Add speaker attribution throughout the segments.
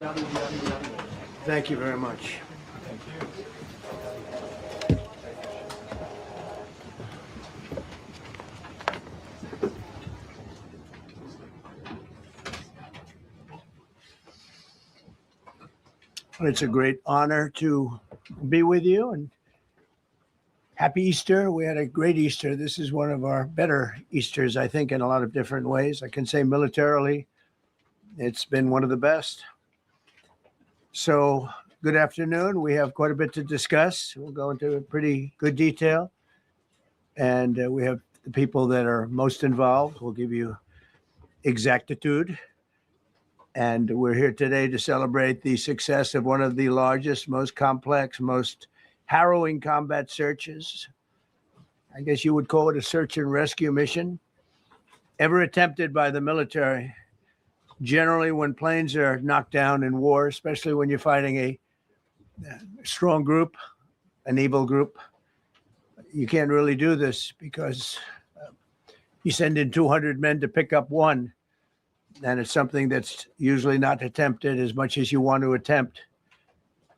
Speaker 1: Thank you very much.
Speaker 2: Thank you.
Speaker 1: It's a great honor to be with you, and happy Easter. We had a great Easter. This is one of our better Easters, I think, in a lot of different ways. I can say militarily, it's been one of the best. So, good afternoon. We have quite a bit to discuss. We'll go into pretty good detail, and we have the people that are most involved. We'll give you exactitude. And we're here today to celebrate the success of one of the largest, most complex, most harrowing combat searches. I guess you would call it a search and rescue mission ever attempted by the military. Generally, when planes are knocked down in war, especially when you're fighting a strong group, an evil group, you can't really do this because you send in 200 men to pick up one. And it's something that's usually not attempted as much as you want to attempt.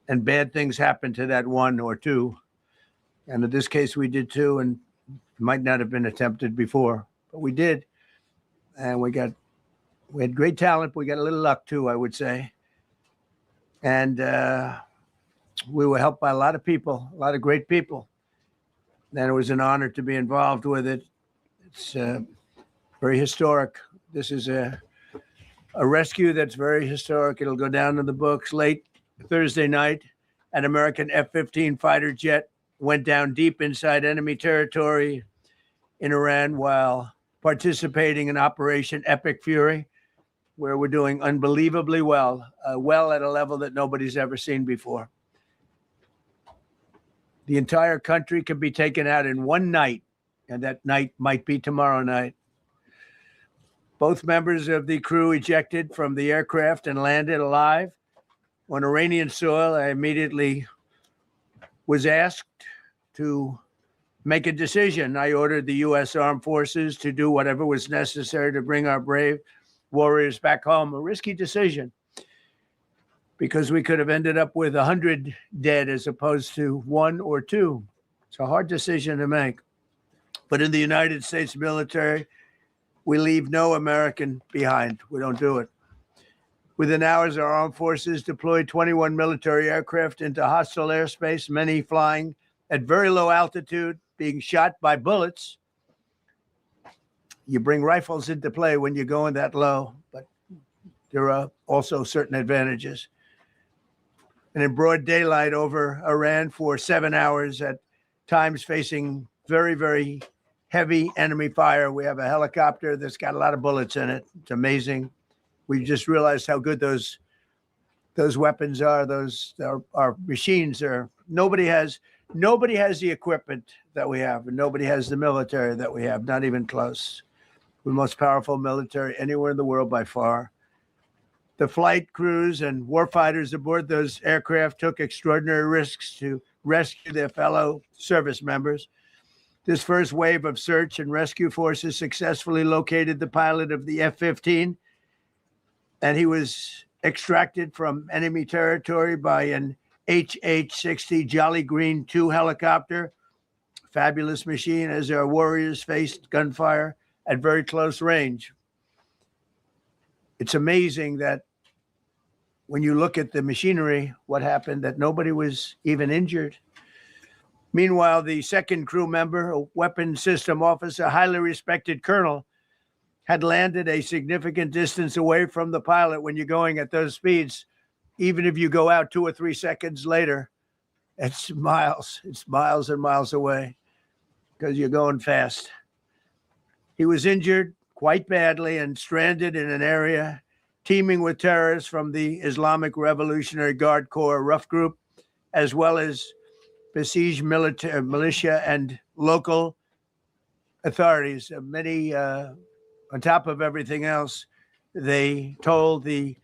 Speaker 1: And bad things happen to that one or two. And in this case, we did two, and might not have been attempted before, but we did. And we had great talent. We got a little luck too, I would say. And we were helped by a lot of people, a lot of great people. And it was an honor to be involved with it. It's very historic. This is a rescue that's very historic. It'll go down in the books. Late Thursday night, an American F-15 fighter jet went down deep inside enemy territory in Iran while participating in Operation Epic Fury, where we're doing unbelievably well, well at a level that nobody's ever seen before. The entire country can be taken out in one night, and that night might be tomorrow night. Both members of the crew ejected from the aircraft and landed alive. On Iranian soil, I immediately was asked to make a decision. I ordered the U.S. Armed Forces to do whatever was necessary to bring our brave warriors back home. A risky decision because we could have ended up with 100 dead as opposed to one or two. It's a hard decision to make. But in the United States military, we leave no American behind. We don't do it. Within hours, our armed forces deployed 21 military aircraft into hostile airspace, many flying at very low altitude, being shot by bullets. You bring rifles into play when you're going that low, but there are also certain advantages. And in broad daylight over Iran for 7 hours, at times facing very, very heavy enemy fire. We have a helicopter that's got a lot of bullets in it. It's amazing. We just realized how good those weapons are. Those our machines are. Nobody has the equipment that we have, and nobody has the military that we have. Not even close. We're the most powerful military anywhere in the world by far. The flight crews and warfighters aboard those aircraft took extraordinary risks to rescue their fellow service members. This first wave of search and rescue forces successfully located the pilot of the F-15, and he was extracted from enemy territory by an HH-60 Jolly Green II helicopter. Fabulous machine as our warriors faced gunfire at very close range. It's amazing that when you look at the machinery, what happened, that nobody was even injured. Meanwhile, the second crew member, a weapons system officer, highly respected colonel, had landed a significant distance away from the pilot. When you're going at those speeds, even if you go out 2 or 3 seconds later, it's miles and miles away because you're going fast. He was injured quite badly and stranded in an area teeming with terrorists from the Islamic Revolutionary Guard Corps rough group, as well as besieged militia and local authorities. Many, on top of everything else, they told the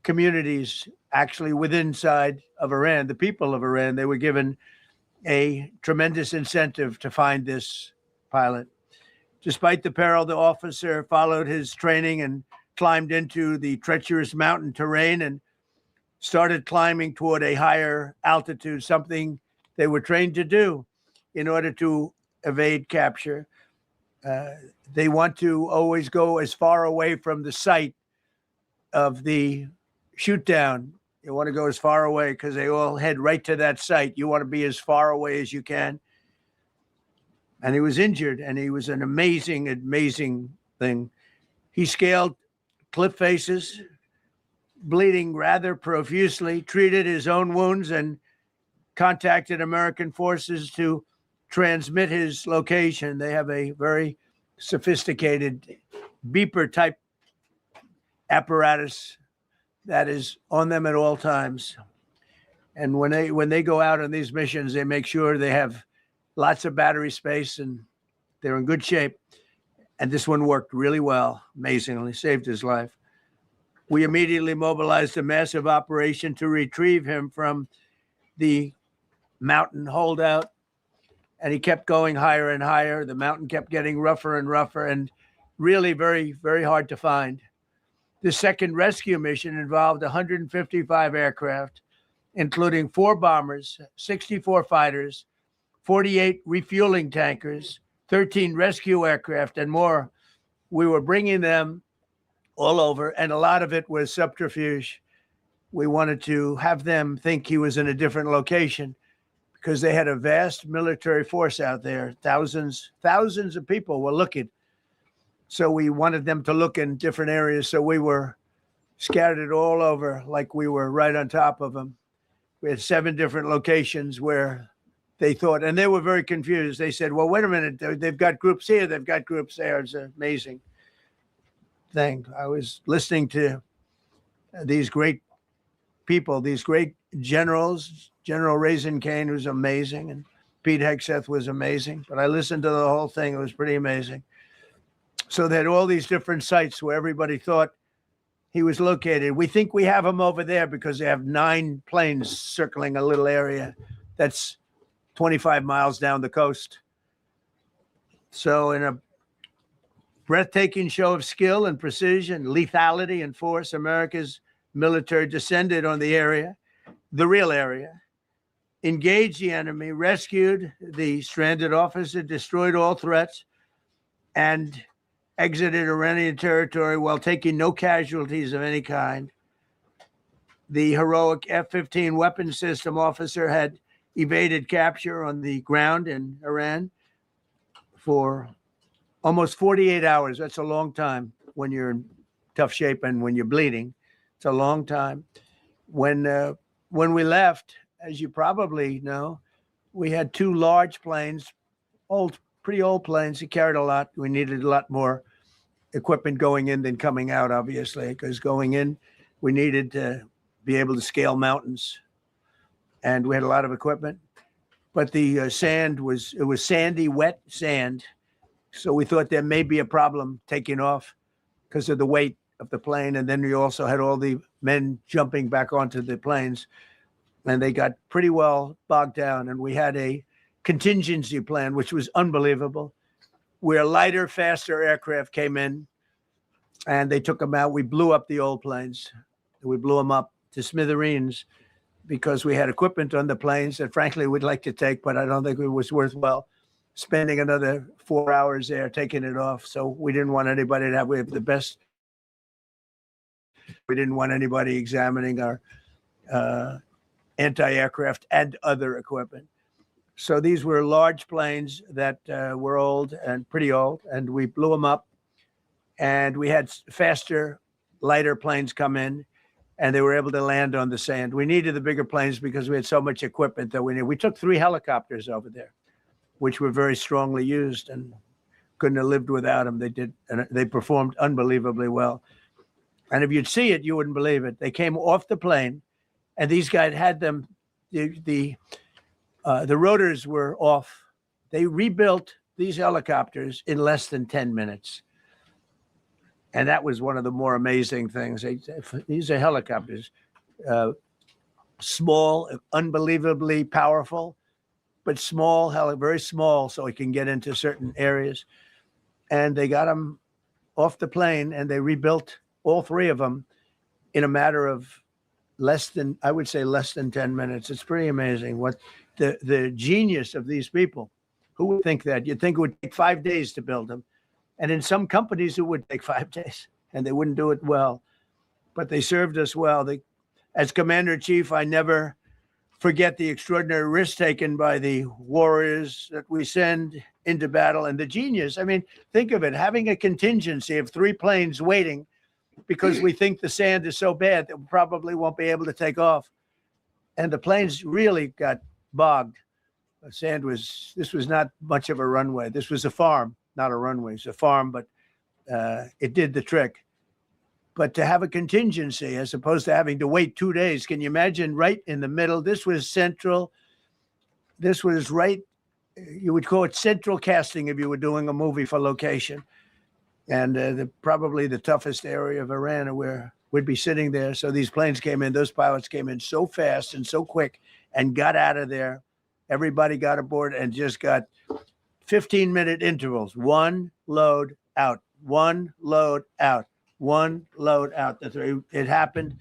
Speaker 1: communities actually within inside of Iran, the people of Iran, they were given a tremendous incentive to find this pilot. Despite the peril, the officer followed his training and climbed into the treacherous mountain terrain and started climbing toward a higher altitude, something they were trained to do in order to evade capture. They want to always go as far away from the site of the shoot down. You want to go as far away because they all head right to that site. You want to be as far away as you can. And he was injured, and he was an amazing, amazing thing. He scaled cliff faces, bleeding rather profusely, treated his own wounds, and contacted American forces to transmit his location. They have a very sophisticated beeper type apparatus that is on them at all times. And when they go out on these missions, they make sure they have lots of battery space and they're in good shape. And this one worked really well, amazingly, saved his life. We immediately mobilized a massive operation to retrieve him from the mountain holdout. And he kept going higher and higher. The mountain kept getting rougher and rougher and really very, very hard to find. The second rescue mission involved 155 aircraft, including 4 bombers, 64 fighters, 48 refueling tankers, 13 rescue aircraft, and more. We were bringing them all over, and a lot of it was subterfuge. We wanted to have them think he was in a different location because they had a vast military force out there. Thousands of people were looking. So we wanted them to look in different areas. So we were scattered all over like we were right on top of them. We had 7 different locations where they thought, and they were very confused. They said, well, wait a minute, they've got groups here, they've got groups there. It's an amazing thing. I was listening to these great people, these great generals. General Raisin Kane was amazing, and Pete Hegseth was amazing. But I listened to the whole thing. It was pretty amazing. So they had all these different sites where everybody thought he was located. We think we have him over there because they have 9 planes circling a little area that's 25 miles down the coast. So in a breathtaking show of skill and precision, lethality and force, America's military descended on the area, the real area, engaged the enemy, rescued the stranded officer, destroyed all threats, and exited Iranian territory while taking no casualties of any kind. The heroic F-15 weapon system officer had evaded capture on the ground in Iran for almost 48 hours. That's a long time when you're in tough shape and when you're bleeding. It's a long time. When we left, as you probably know, we had 2 large planes, pretty old planes. It carried a lot. We needed a lot more equipment going in than coming out, obviously, because going in, we needed to be able to scale mountains. And we had a lot of equipment. But the sand was sandy, wet sand. So we thought there may be a problem taking off because of the weight of the plane. And then we also had all the men jumping back onto the planes. And they got pretty well bogged down. And we had a contingency plan, which was unbelievable, where lighter, faster aircraft came in and they took them out. We blew up the old planes. We blew them up to smithereens because we had equipment on the planes that frankly we'd like to take, but I don't think it was worthwhile spending another 4 hours there taking it off. So we didn't want anybody to have the best. We didn't want anybody examining our anti-aircraft and other equipment. So these were large planes that were old and pretty old, and we blew them up. And we had faster, lighter planes come in, and they were able to land on the sand. We needed the bigger planes because we had so much equipment that we needed. We took 3 helicopters over there, which were very strongly used and couldn't have lived without them. They did, and they performed unbelievably well. And if you'd see it, you wouldn't believe it. They came off the plane, and these guys had them. The rotors were off. They rebuilt these helicopters in less than 10 minutes. And that was one of the more amazing things. These are helicopters, small, unbelievably powerful, but small, very small, so it can get into certain areas. And they got them off the plane, and they rebuilt all 3 of them in a matter of I would say less than 10 minutes. It's pretty amazing what the genius of these people. Who would think that? You'd think it would take 5 days to build them. And in some companies, it would take 5 days and they wouldn't do it well. But they served us well. As Commander-in-Chief, I never forget the extraordinary risk taken by the warriors that we send into battle and the genius. I mean, think of it, having a contingency of 3 planes waiting because we think the sand is so bad that we probably won't be able to take off. And the planes really got bogged. This was not much of a runway. This was a farm, not a runway. It's a farm, but it did the trick. But to have a contingency as opposed to having to wait 2 days, can you imagine right in the middle? This was central. This was right, you would call it central casting if you were doing a movie for location. And probably the toughest area of Iran where we'd be sitting there. So these planes came in, those pilots came in so fast and so quick and got out of there. Everybody got aboard and just got 15-minute intervals. One load out, one load out, one load out. It happened.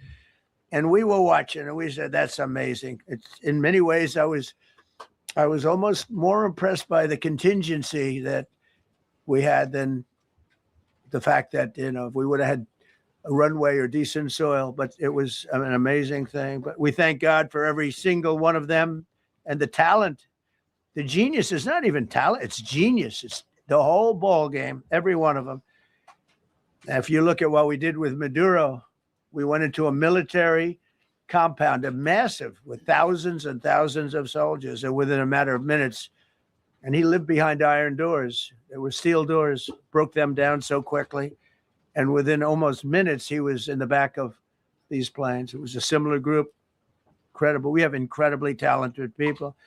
Speaker 1: And we were watching and we said, that's amazing. It's in many ways, I was almost more impressed by the contingency that we had than the fact that, if we would have had a runway or decent soil, but it was an amazing thing. But we thank God for every single one of them and the talent. The genius is not even talent, it's genius. It's the whole ball game, every one of them. Now, if you look at what we did with Maduro, we went into a military compound, a massive, with thousands and thousands of soldiers, and within a matter of minutes, and he lived behind iron doors. There were steel doors, broke them down so quickly. And within almost minutes, he was in the back of these planes. It was a similar group. Incredible. We have incredibly talented people.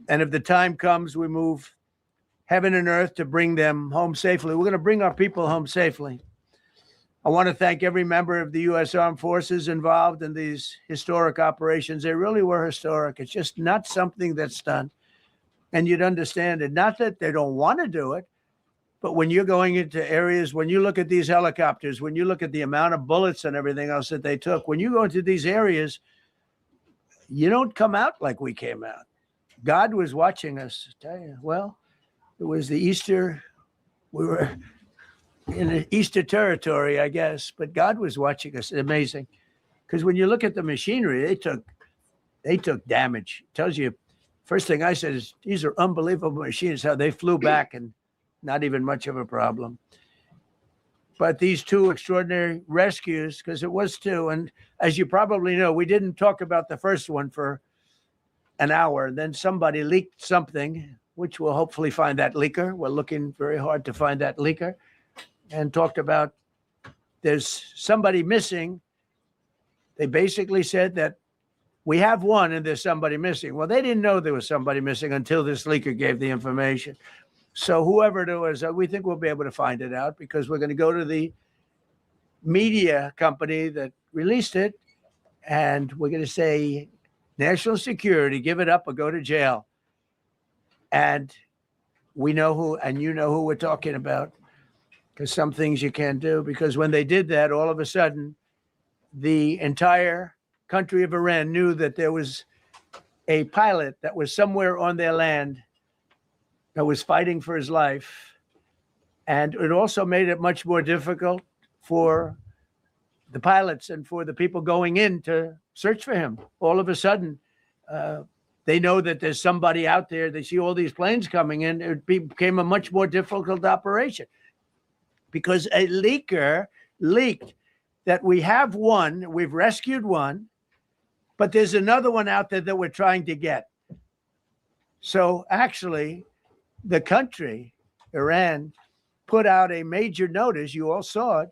Speaker 1: And if the time comes, we move heaven and earth to bring them home safely. We're going to bring our people home safely. I want to thank every member of the U.S. Armed Forces involved in these historic operations. They really were historic. It's just not something that's done. And you'd understand it. Not that they don't want to do it, but when you're going into areas, when you look at these helicopters, when you look at the amount of bullets and everything else that they took, when you go into these areas, you don't come out like we came out. God was watching us. I tell you, well, it was the Easter. We were in the Easter territory, I guess, but God was watching us. Amazing. Because when you look at the machinery, they took damage. It tells you, first thing I said is, these are unbelievable machines, how they flew back and not even much of a problem. But these 2 extraordinary rescues, because it was 2, and as you probably know, we didn't talk about the first one for an hour. Then somebody leaked something, which we'll hopefully find that leaker. We're looking very hard to find that leaker, and talked about there's somebody missing. They basically said that we have one and there's somebody missing. Well, they didn't know there was somebody missing until this leaker gave the information. So whoever it was, we think we'll be able to find it out because we're going to go to the media company that released it, and we're going to say, national security, give it up or go to jail. And we know who, and you know who we're talking about, because some things you can't do. Because when they did that, all of a sudden, the entire country of Iran knew that there was a pilot that was somewhere on their land that was fighting for his life. And it also made it much more difficult for the pilots and for the people going in to search for him. All of a sudden, they know that there's somebody out there. They see all these planes coming in. It became a much more difficult operation because a leaker leaked that we have one, we've rescued one, but there's another one out there that we're trying to get. So actually, the country, Iran, put out a major notice, you all saw it,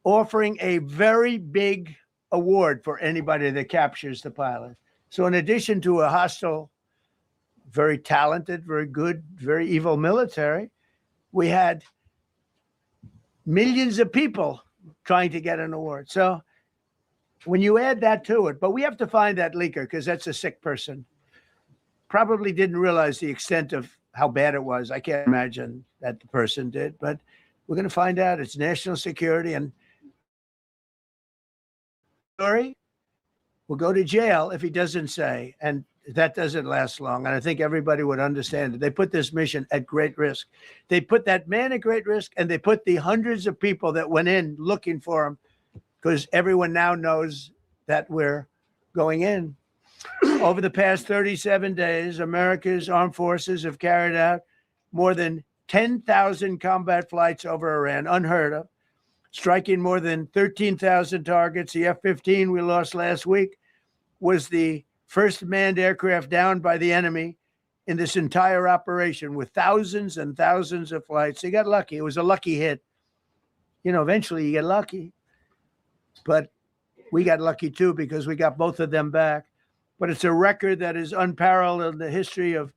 Speaker 1: offering a very big award for anybody that captures the pilot. So in addition to a hostile, very talented, very good, very evil military, we had millions of people trying to get an award. So when you add that to it, but we have to find that leaker because that's a sick person. Probably didn't realize the extent of how bad it was. I can't imagine that the person did, but we're going to find out. It's national security and story. will go to jail if he doesn't say. And that doesn't last long. And I think everybody would understand it. They put this mission at great risk. They put that man at great risk, and they put the hundreds of people that went in looking for him, because everyone now knows that we're going in. Over the past 37 days, America's armed forces have carried out more than 10,000 combat flights over Iran, unheard of, striking more than 13,000 targets. The F-15 we lost last week was the first manned aircraft downed by the enemy in this entire operation, with thousands and thousands of flights. They got lucky. It was a lucky hit. You know, eventually you get lucky. But we got lucky too, because we got both of them back. But it's a record that is unparalleled in the history of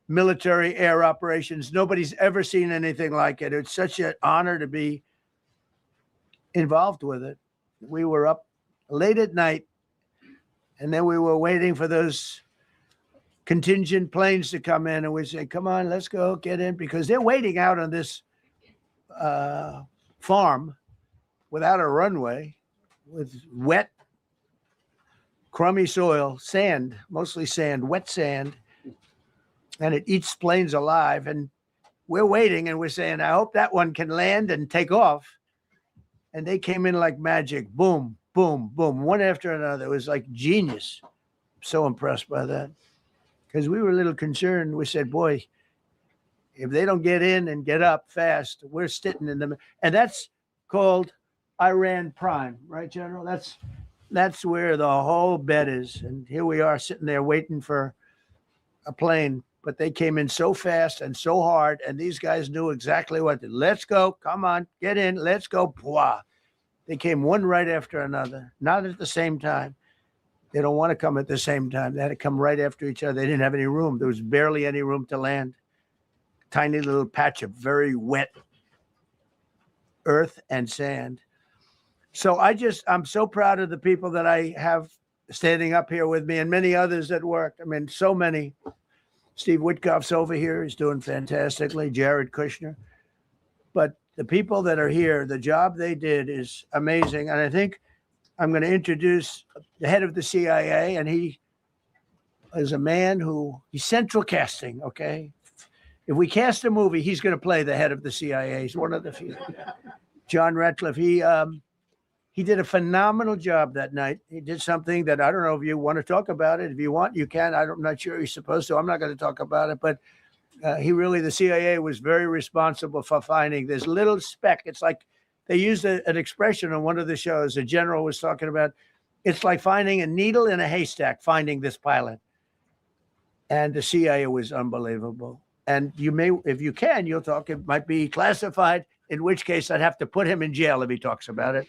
Speaker 1: military air operations. Nobody's ever seen anything like it. It's such an honor to be involved with it. We were up late at night, and then we were waiting for those contingent planes to come in, and we said, come on, let's go, get in, because they're waiting out on this farm without a runway, with wet, crummy soil, sand, mostly sand, wet sand, and it eats planes alive. And we're waiting, and we're saying, I hope that one can land and take off. And they came in like magic. Boom, boom, boom, one after another. It was like genius. So impressed by that, because we were a little concerned. We said, boy, if they don't get in and get up fast, we're sitting in them. And that's called Iran Prime, right, General? That's where the whole bet is. And here we are sitting there waiting for a plane. But they came in so fast and so hard, and these guys knew exactly what to do. Let's go. Come on, get in. Let's go. Pwah. They came one right after another, not at the same time. They don't want to come at the same time. They had to come right after each other. They didn't have any room. There was barely any room to land. Tiny little patch of very wet earth and sand. So I'm so proud of the people that I have standing up here with me, and many others that worked. I mean, so many. Steve Witkoff's over here. He's doing fantastically. Jared Kushner. But the people that are here, the job they did is amazing. And I think I'm going to introduce the head of the CIA, and he is a man he's central casting, okay? If we cast a movie, he's going to play the head of the CIA. He's one of the few. John Ratcliffe, he did a phenomenal job that night. He did something that I don't know if you want to talk about it. If you want, you can. I'm not sure you're supposed to. I'm not going to talk about it. But the CIA was very responsible for finding this little speck. It's like they used an expression on one of the shows. A general was talking about, it's like finding a needle in a haystack, finding this pilot. And the CIA was unbelievable. And you may, if you can, you'll talk. It might be classified, in which case I'd have to put him in jail if he talks about it.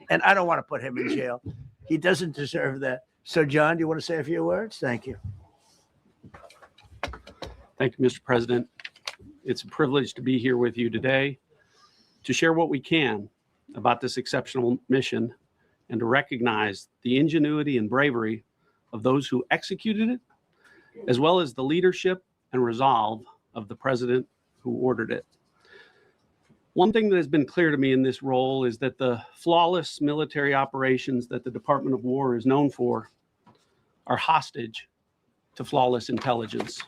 Speaker 1: And I don't want to put him in jail. He doesn't deserve that. So, John, do you want to say a few words? Thank you.
Speaker 2: Thank you, Mr. President. It's a privilege to be here with you today to share what we can about this exceptional mission and to recognize the ingenuity and bravery of those who executed it, as well as the leadership and resolve of the president who ordered it. One thing that has been clear to me in this role is that the flawless military operations that the Department of War is known for are hostage to flawless intelligence.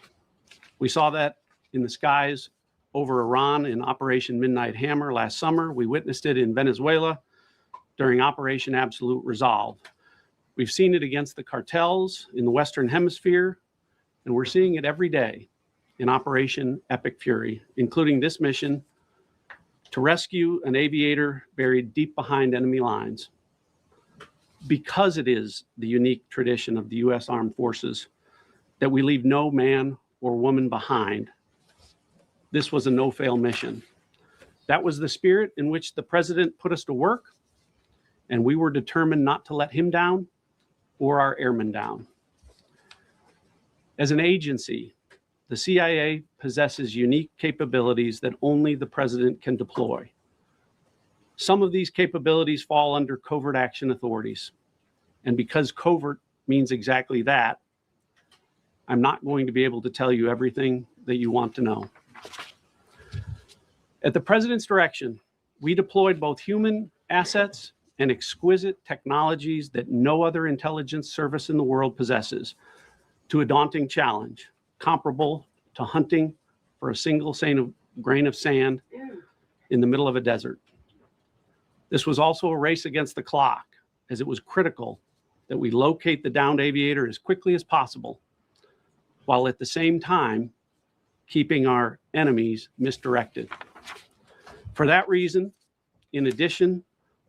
Speaker 2: We saw that in the skies over Iran in Operation Midnight Hammer last summer. We witnessed it in Venezuela during Operation Absolute Resolve. We've seen it against the cartels in the Western Hemisphere, and we're seeing it every day in Operation Epic Fury, including this mission to rescue an aviator buried deep behind enemy lines. Because it is the unique tradition of the U.S. Armed Forces that we leave no man or woman behind, this was a no-fail mission. That was the spirit in which the president put us to work, and we were determined not to let him down or our airmen down. As an agency, the CIA possesses unique capabilities that only the president can deploy. Some of these capabilities fall under covert action authorities. And because covert means exactly that, I'm not going to be able to tell you everything that you want to know. At the president's direction, we deployed both human assets and exquisite technologies that no other intelligence service in the world possesses to a daunting challenge comparable to hunting for a single grain of sand in the middle of a desert. This was also a race against the clock, as it was critical that we locate the downed aviator as quickly as possible, while at the same time keeping our enemies misdirected. For that reason, in addition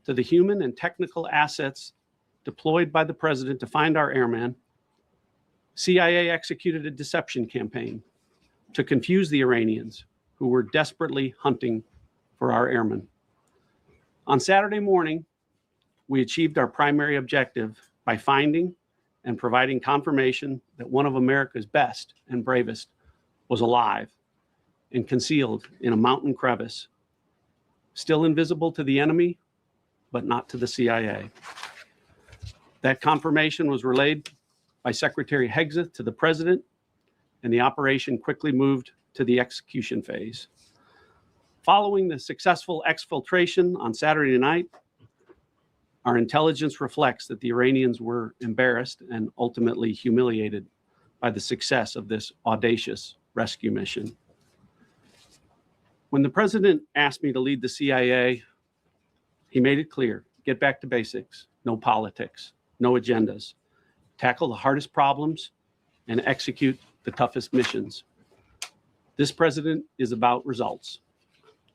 Speaker 2: to the human and technical assets deployed by the president to find our airmen, CIA executed a deception campaign to confuse the Iranians who were desperately hunting for our airmen. On Saturday morning, we achieved our primary objective by finding and providing confirmation that one of America's best and bravest was alive and concealed in a mountain crevice, still invisible to the enemy, but not to the CIA. That confirmation was relayed by Secretary Hegseth to the president, and the operation quickly moved to the execution phase. Following the successful exfiltration on Saturday night, our intelligence reflects that the Iranians were embarrassed and ultimately humiliated by the success of this audacious rescue mission. When the president asked me to lead the CIA, he made it clear: get back to basics, no politics, no agendas, tackle the hardest problems, and execute the toughest missions. This president is about results.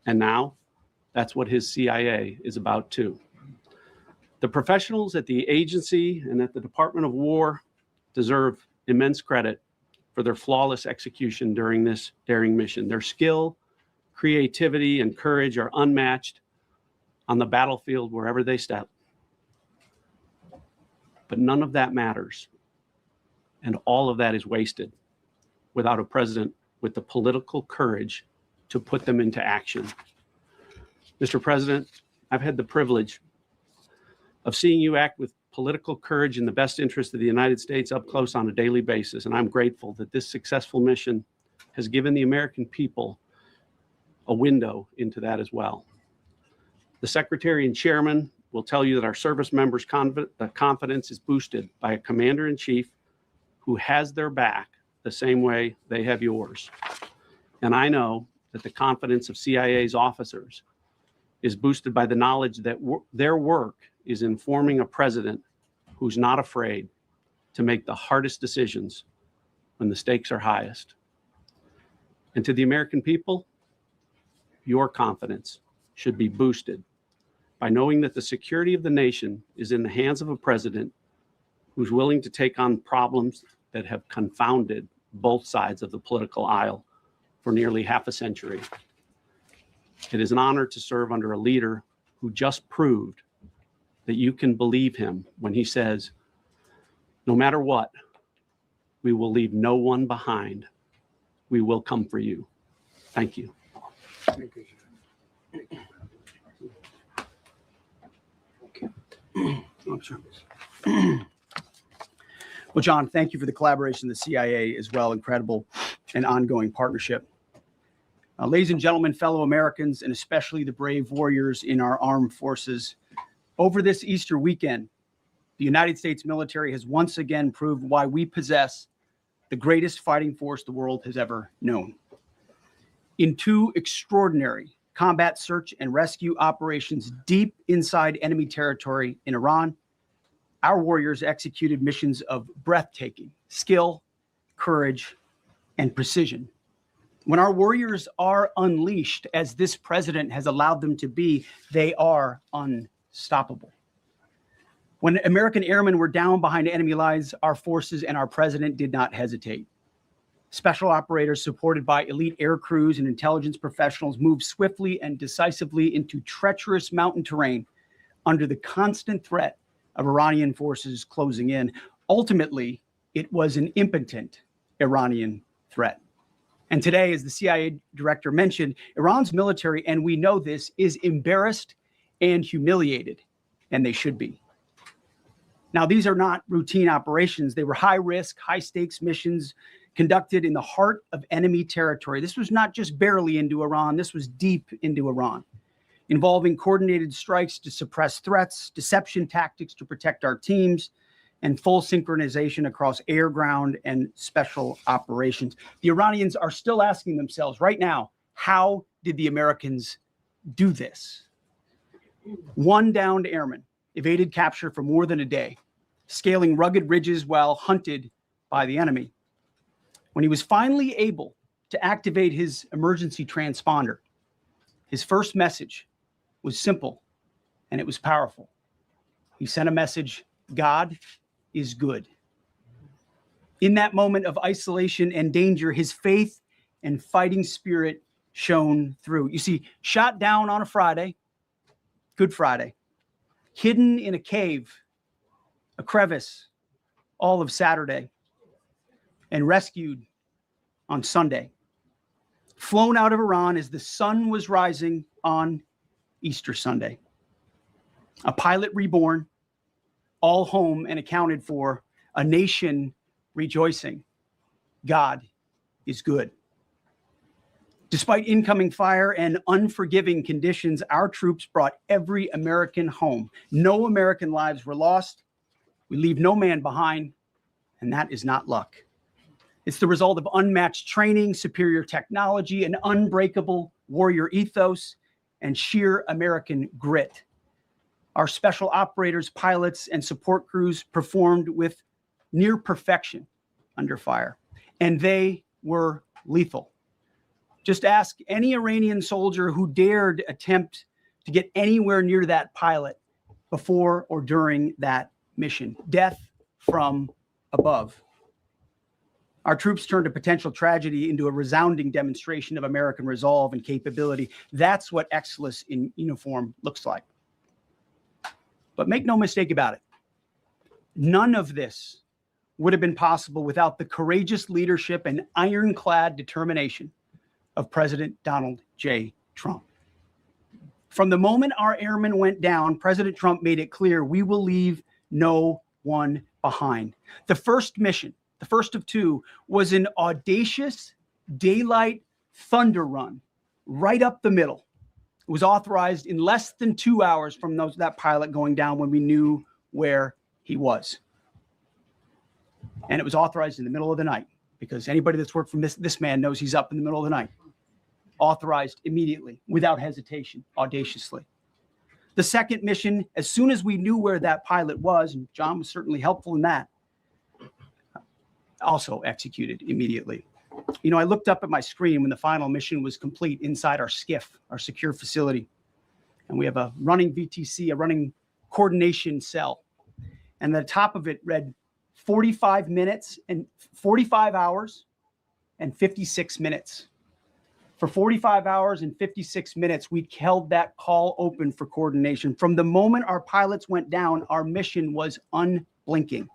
Speaker 2: And now that's what his CIA is about too. The professionals at the agency and at the Department of War deserve immense credit for their flawless execution during this daring mission. Their skill, creativity, and courage are unmatched on the battlefield wherever they step. But none of that matters. And all of that is wasted without a president with the political courage to put them into action. Mr. President, I've had the privilege of seeing you act with political courage in the best interest of the United States up close on a daily basis, and I'm grateful that this successful mission has given the American people a window into that as well. The Secretary and Chairman will tell you that our service members' confidence is boosted by a Commander-in-Chief who has their back the same way they have yours. And I know that the confidence of CIA's officers is boosted by the knowledge that their work is informing a president who's not afraid to make the hardest decisions when the stakes are highest. And to the American people, your confidence should be boosted by knowing that the security of the nation is in the hands of a president who's willing to take on problems that have confounded both sides of the political aisle for nearly half a century. It is an honor to serve under a leader who just proved that you can believe him when he says, no matter what, we will leave no one behind. We will come for you. Thank you.
Speaker 3: Thank you. Well, John, thank you for the collaboration of the CIA as well. Incredible and ongoing partnership. Ladies and gentlemen, fellow Americans, and especially the brave warriors in our armed forces, over this Easter weekend, the United States military has once again proved why we possess the greatest fighting force the world has ever known. In two extraordinary combat search and rescue operations deep inside enemy territory in Iran, our warriors executed missions of breathtaking skill, courage, and precision. When our warriors are unleashed, as this president has allowed them to be, they are unstoppable. When American airmen were down behind enemy lines, our forces and our president did not hesitate. Special operators supported by elite air crews and intelligence professionals moved swiftly and decisively into treacherous mountain terrain under the constant threat of Iranian forces closing in. Ultimately, it was an impotent Iranian threat. And today, as the CIA director mentioned, Iran's military, and we know this, is embarrassed and humiliated, and they should be. Now, these are not routine operations. They were high-risk, high-stakes missions conducted in the heart of enemy territory. This was not just barely into Iran. This was deep into Iran. involving coordinated strikes to suppress threats, deception tactics to protect our teams, and full synchronization across air, ground, and special operations. The Iranians are still asking themselves right now, how did the Americans do this? One downed airman evaded capture for more than a day, scaling rugged ridges while hunted by the enemy. When he was finally able to activate his emergency transponder, his first message was simple and it was powerful. He sent a message, God is good. In that moment of isolation and danger, his faith and fighting spirit shone through. You see, shot down on a Friday, Good Friday, hidden in a cave, a crevice, all of Saturday, and rescued on Sunday. Flown out of Iran as the sun was rising on Easter Sunday. A pilot reborn, all home and accounted for, a nation rejoicing. God is good. Despite incoming fire and unforgiving conditions, our troops brought every American home. No American lives were lost. We leave no man behind, and that is not luck. It's the result of unmatched training, superior technology, an unbreakable warrior ethos, and sheer American grit. Our special operators, pilots, and support crews performed with near perfection under fire, and they were lethal. Just ask any Iranian soldier who dared attempt to get anywhere near that pilot before or during that mission. Death from above. Our troops turned a potential tragedy into a resounding demonstration of American resolve and capability. That's what excellence in uniform looks like. But make no mistake about it, none of this would have been possible without the courageous leadership and ironclad determination of President Donald J. Trump. From the moment our airmen went down, President Trump made it clear we will leave no one behind. The first mission, the first of two, was an audacious daylight thunder run right up the middle. It was authorized in less than 2 hours from that pilot going down when we knew where he was. And it was authorized in the middle of the night because anybody that's worked for this man knows he's up in the middle of the night. Authorized immediately, without hesitation, audaciously. The second mission, as soon as we knew where that pilot was, and John was certainly helpful in that, also executed immediately. You know, I looked up at my screen when the final mission was complete inside our SCIF, our secure facility. And we have a running VTC, a running coordination cell. And the top of it read 45 minutes and 45 hours and 56 minutes. For 45 hours and 56 minutes, we held that call open for coordination. From the moment our pilots went down, our mission was unblinking.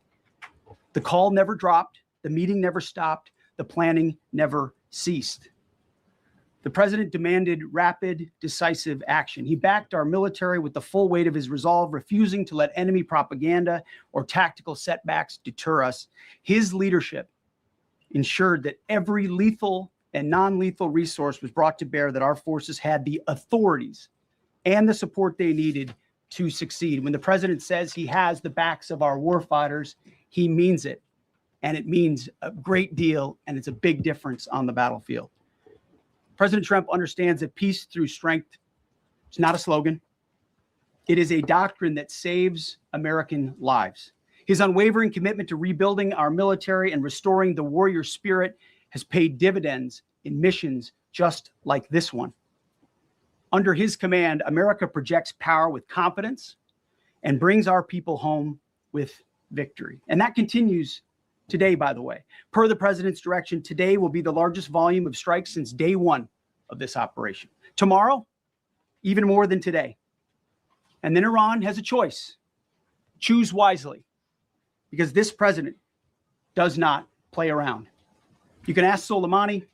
Speaker 3: The call never dropped. The meeting never stopped. The planning never ceased. The president demanded rapid, decisive action. He backed our military with the full weight of his resolve, refusing to let enemy propaganda or tactical setbacks deter us. His leadership ensured that every lethal and non-lethal resource was brought to bear, that our forces had the authorities and the support they needed to succeed. When the president says he has the backs of our warfighters, he means it. And it means a great deal, and it's a big difference on the battlefield. President Trump understands that peace through strength is not a slogan. It is a doctrine that saves American lives. His unwavering commitment to rebuilding our military and restoring the warrior spirit has paid dividends in missions just like this one. Under his command, America projects power with confidence and brings our people home with victory. And that continues today, by the way. Per the president's direction, today will be the largest volume of strikes since day one of this operation. Tomorrow, even more than today. And then Iran has a choice. Choose wisely, because this president does not play around. You can ask Soleimani,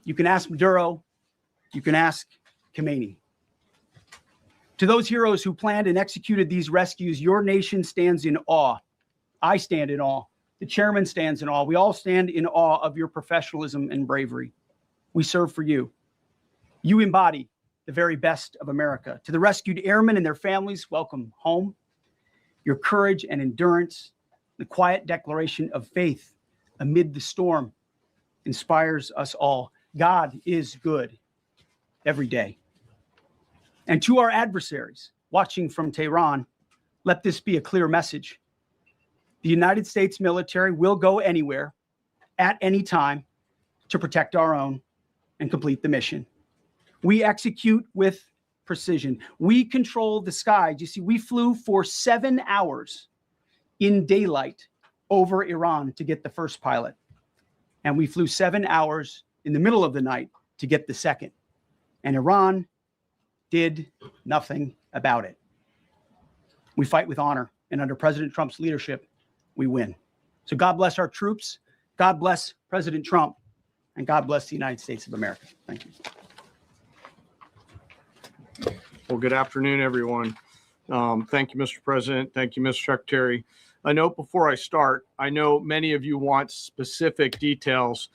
Speaker 3: you can ask Maduro, you can ask Khamenei. To those heroes who planned and executed these rescues, your nation stands in awe. I stand in awe. The chairman stands in awe. We all stand in awe of your professionalism and bravery. We serve for you. You embody the very best of America. To the rescued airmen and their families, welcome home. Your courage and endurance, the quiet declaration of faith amid the storm inspires us all. God is good every day. And to our adversaries watching from Tehran, let this be a clear message. The United States military will go anywhere at any time to protect our own and complete the mission. We execute with precision. We control the skies. You see, we flew for 7 hours in daylight over Iran to get the first pilot. And we flew 7 hours in the middle of the night to get the second. And Iran did nothing about it. We fight with honor. And under President Trump's leadership, we win. So God bless our troops. God bless President Trump. And God bless the United States of America. Thank you.
Speaker 4: Well, good afternoon, everyone. Thank you, Mr. President. Thank you, Mr. Secretary. A note before I start, I know many of you want specific details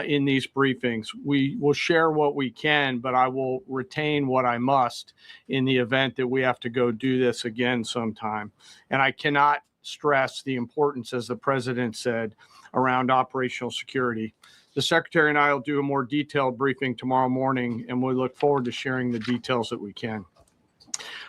Speaker 4: in these briefings. We will share what we can, but I will retain what I must in the event that we have to go do this again sometime. And I cannot stress the importance, as the President said, around operational security. The Secretary and I will do a more detailed briefing tomorrow morning, and we look forward to sharing the details that we can.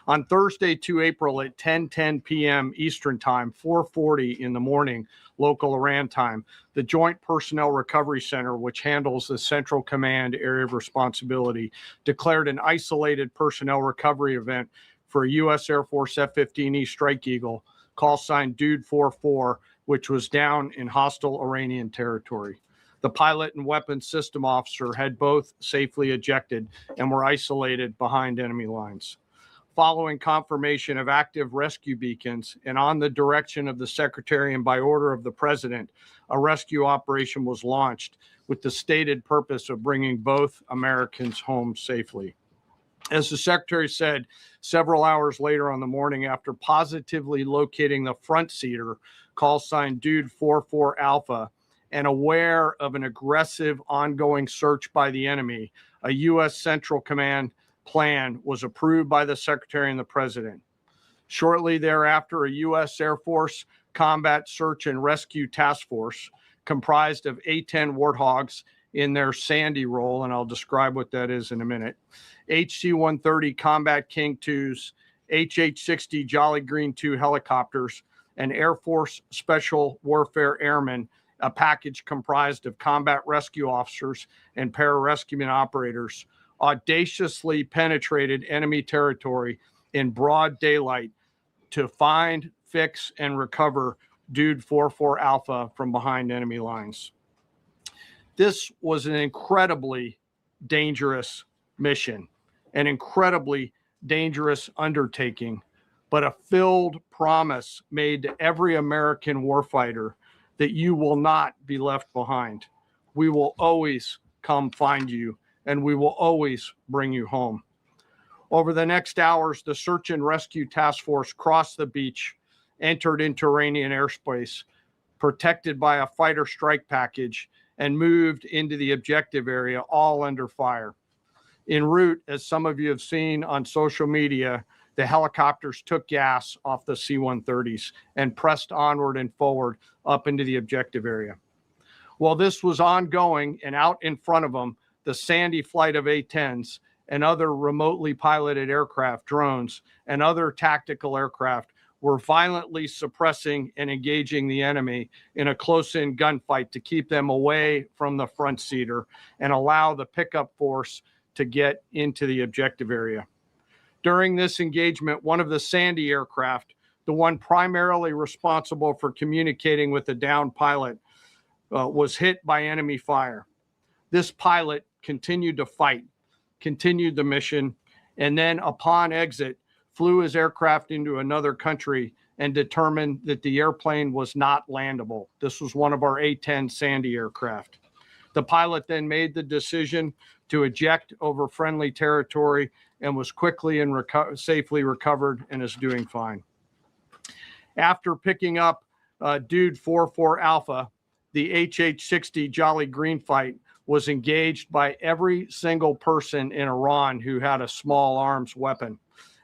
Speaker 4: On Thursday, 2 April at 10:10 p.m. Eastern Time, 4:40 in the morning, local Iran time, the Joint Personnel Recovery Center, which handles the Central Command area of responsibility, declared an isolated personnel recovery event for a U.S. Air Force F-15E Strike Eagle, call sign Dude 44, which was down in hostile Iranian territory. The pilot and weapons system officer had both safely ejected and were isolated behind enemy lines. Following confirmation of active rescue beacons and on the direction of the Secretary and by order of the President, a rescue operation was launched with the stated purpose of bringing both Americans home safely. As the Secretary said, several hours later on the morning after positively locating the front seater, call sign Dude 44 Alpha, and aware of an aggressive ongoing search by the enemy, a U.S. Central Command plan was approved by the Secretary and the President. Shortly thereafter, a U.S. Air Force Combat Search and Rescue Task Force comprised of A-10 Warthogs in their Sandy role, and I'll describe what that is in a minute, HC-130 Combat King 2s, HH-60 Jolly Green 2 helicopters, and Air Force Special Warfare Airmen, a package comprised of combat rescue officers and pararescueman operators, audaciously penetrated enemy territory in broad daylight to find, fix, and recover Dude 44 Alpha from behind enemy lines. This was an incredibly dangerous mission, an incredibly dangerous undertaking, but a filled promise made to every American warfighter that you will not be left behind. We will always come find you, and we will always bring you home. Over the next hours, the Search and Rescue Task Force crossed the beach, entered into Iranian airspace, protected by a fighter strike package, and moved into the objective area, all under fire. En route, as some of you have seen on social media, the helicopters took gas off the C-130s and pressed onward and forward up into the objective area. While this was ongoing and out in front of them, the Sandy flight of A-10s and other remotely piloted aircraft, drones, and other tactical aircraft were violently suppressing and engaging the enemy in a close-in gunfight to keep them away from the front seater and allow the pickup force to get into the objective area. During this engagement, one of the Sandy aircraft, the one primarily responsible for communicating with the downed pilot, was hit by enemy fire. This pilot continued to fight, continued the mission, and then upon exit, flew his aircraft into another country and determined that the airplane was not landable. This was one of our A-10 Sandy aircraft. The pilot then made the decision to eject over friendly territory and was quickly and safely recovered and is doing fine. After picking up Dude 44 Alpha, the HH-60 Jolly Green fight was engaged by every single person in Iran who had a small arms weapon.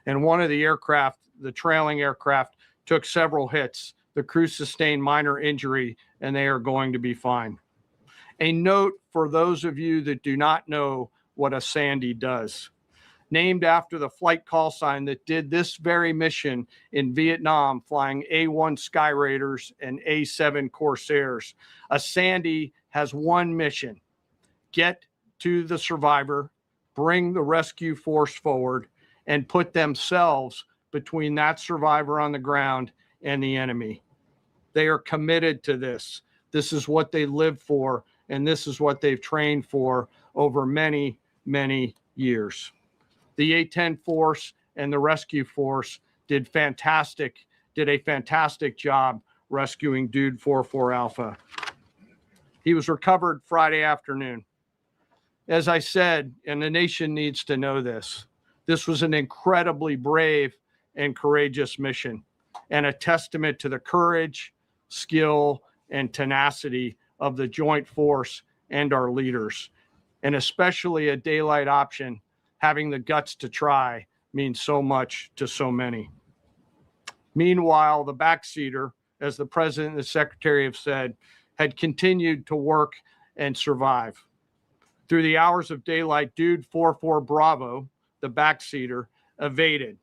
Speaker 4: And one of the aircraft, the trailing aircraft, took several hits. The crew sustained minor injury, and they are going to be fine. A note for those of you that do not know what a Sandy does. Named after the flight call sign that did this very mission in Vietnam, flying A-1 Sky Raiders and A-7 Corsairs. A Sandy has one mission: get to the survivor, bring the rescue force forward, and put themselves between that survivor on the ground and the enemy. They are committed to this. This is what they live for, and this is what they've trained for over many, many years. The A-10 force and the rescue force did a fantastic job rescuing Dude 44 Alpha. He was recovered Friday afternoon. As I said, and the nation needs to know this, this was an incredibly brave and courageous mission, and a testament to the courage, skill, and tenacity of the joint force and our leaders. And especially a daylight option, having the guts to try, means so much to so many. Meanwhile, the backseater, as the president and the secretary have said, had continued to work and survive. Through the hours of daylight, Dude 44 Bravo, the backseater, evaded.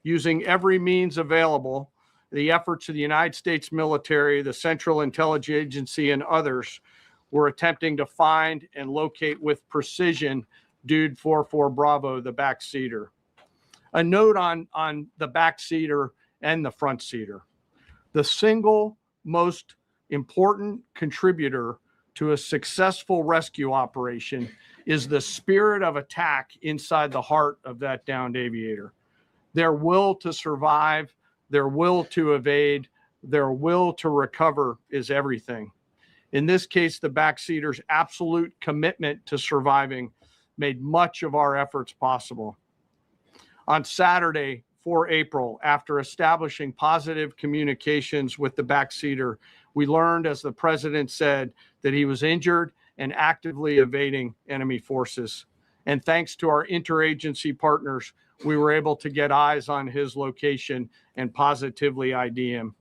Speaker 4: Using every means available, the efforts of the United States military, the Central Intelligence Agency, and others were attempting to find and locate with precision Dude 44 Bravo, the backseater. A note on the backseater and the front seater. The single most important contributor to a successful rescue operation is the spirit of attack inside the heart of that downed aviator. Their will to survive, their will to evade, their will to recover is everything. In this case, the backseater's absolute commitment to surviving made much of our efforts possible. On Saturday, 4 April, after establishing positive communications with the backseater, we learned, as the president said, that he was injured and actively evading enemy forces. And thanks to our interagency partners, we were able to get eyes on his location and positively ID him.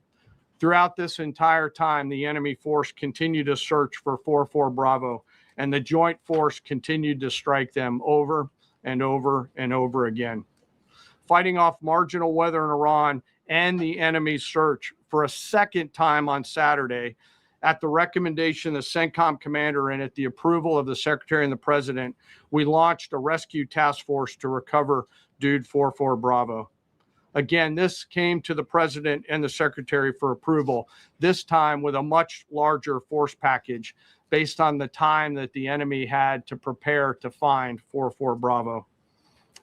Speaker 4: Throughout this entire time, the enemy force continued to search for 44 Bravo, and the joint force continued to strike them over and over and over again. Fighting off marginal weather in Iran and the enemy's search for a second time on Saturday, at the recommendation of the CENTCOM commander and at the approval of the secretary and the president, we launched a rescue task force to recover Dude 44 Bravo. Again, this came to the president and the secretary for approval, this time with a much larger force package based on the time that the enemy had to prepare to find 44 Bravo.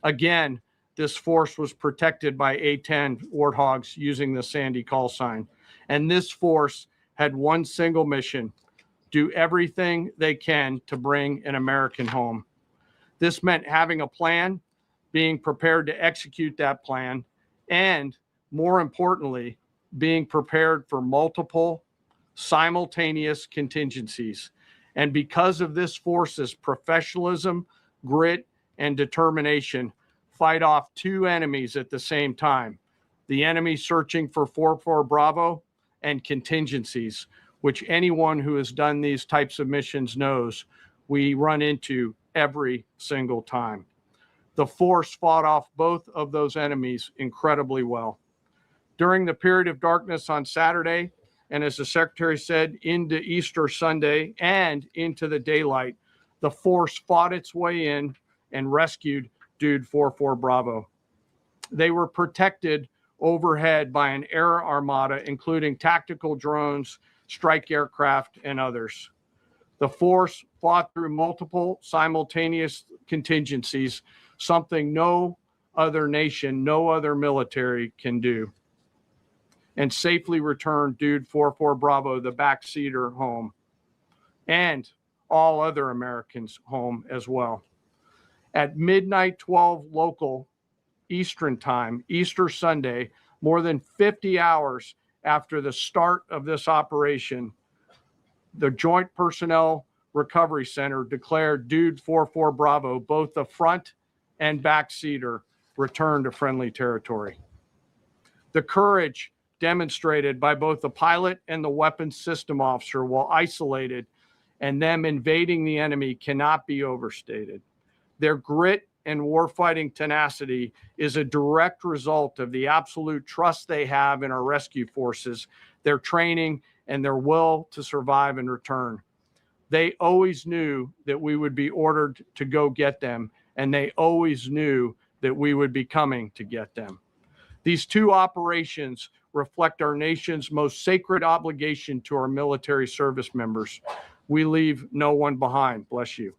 Speaker 4: Again, this force was protected by A-10 Warthogs using the Sandy call sign. And this force had one single mission: do everything they can to bring an American home. This meant having a plan, being prepared to execute that plan, and more importantly, being prepared for multiple simultaneous contingencies. And because of this force's professionalism, grit, and determination, fight off two enemies at the same time: the enemy searching for 44 Bravo and contingencies, which anyone who has done these types of missions knows we run into every single time. The force fought off both of those enemies incredibly well. During the period of darkness on Saturday, and as the secretary said, into Easter Sunday and into the daylight, the force fought its way in and rescued Dude 44 Bravo. They were protected overhead by an air armada, including tactical drones, strike aircraft, and others. The force fought through multiple simultaneous contingencies, something no other nation, no other military can do, and safely returned Dude 44 Bravo, the backseater, home, and all other Americans home as well. At midnight 12 local Eastern time, Easter Sunday, more than 50 hours after the start of this operation, the joint personnel Recovery Center declared Dude 44 Bravo, both the front and back seater, returned to friendly territory. The courage demonstrated by both the pilot and the weapons system officer while isolated and them invading the enemy cannot be overstated. Their grit and warfighting tenacity is a direct result of the absolute trust they have in our rescue forces, their training, and their will to survive and return. They always knew that we would be ordered to go get them, and they always knew that we would be coming to get them. These two operations reflect our nation's most sacred obligation to our military service members. We leave no one behind, bless you.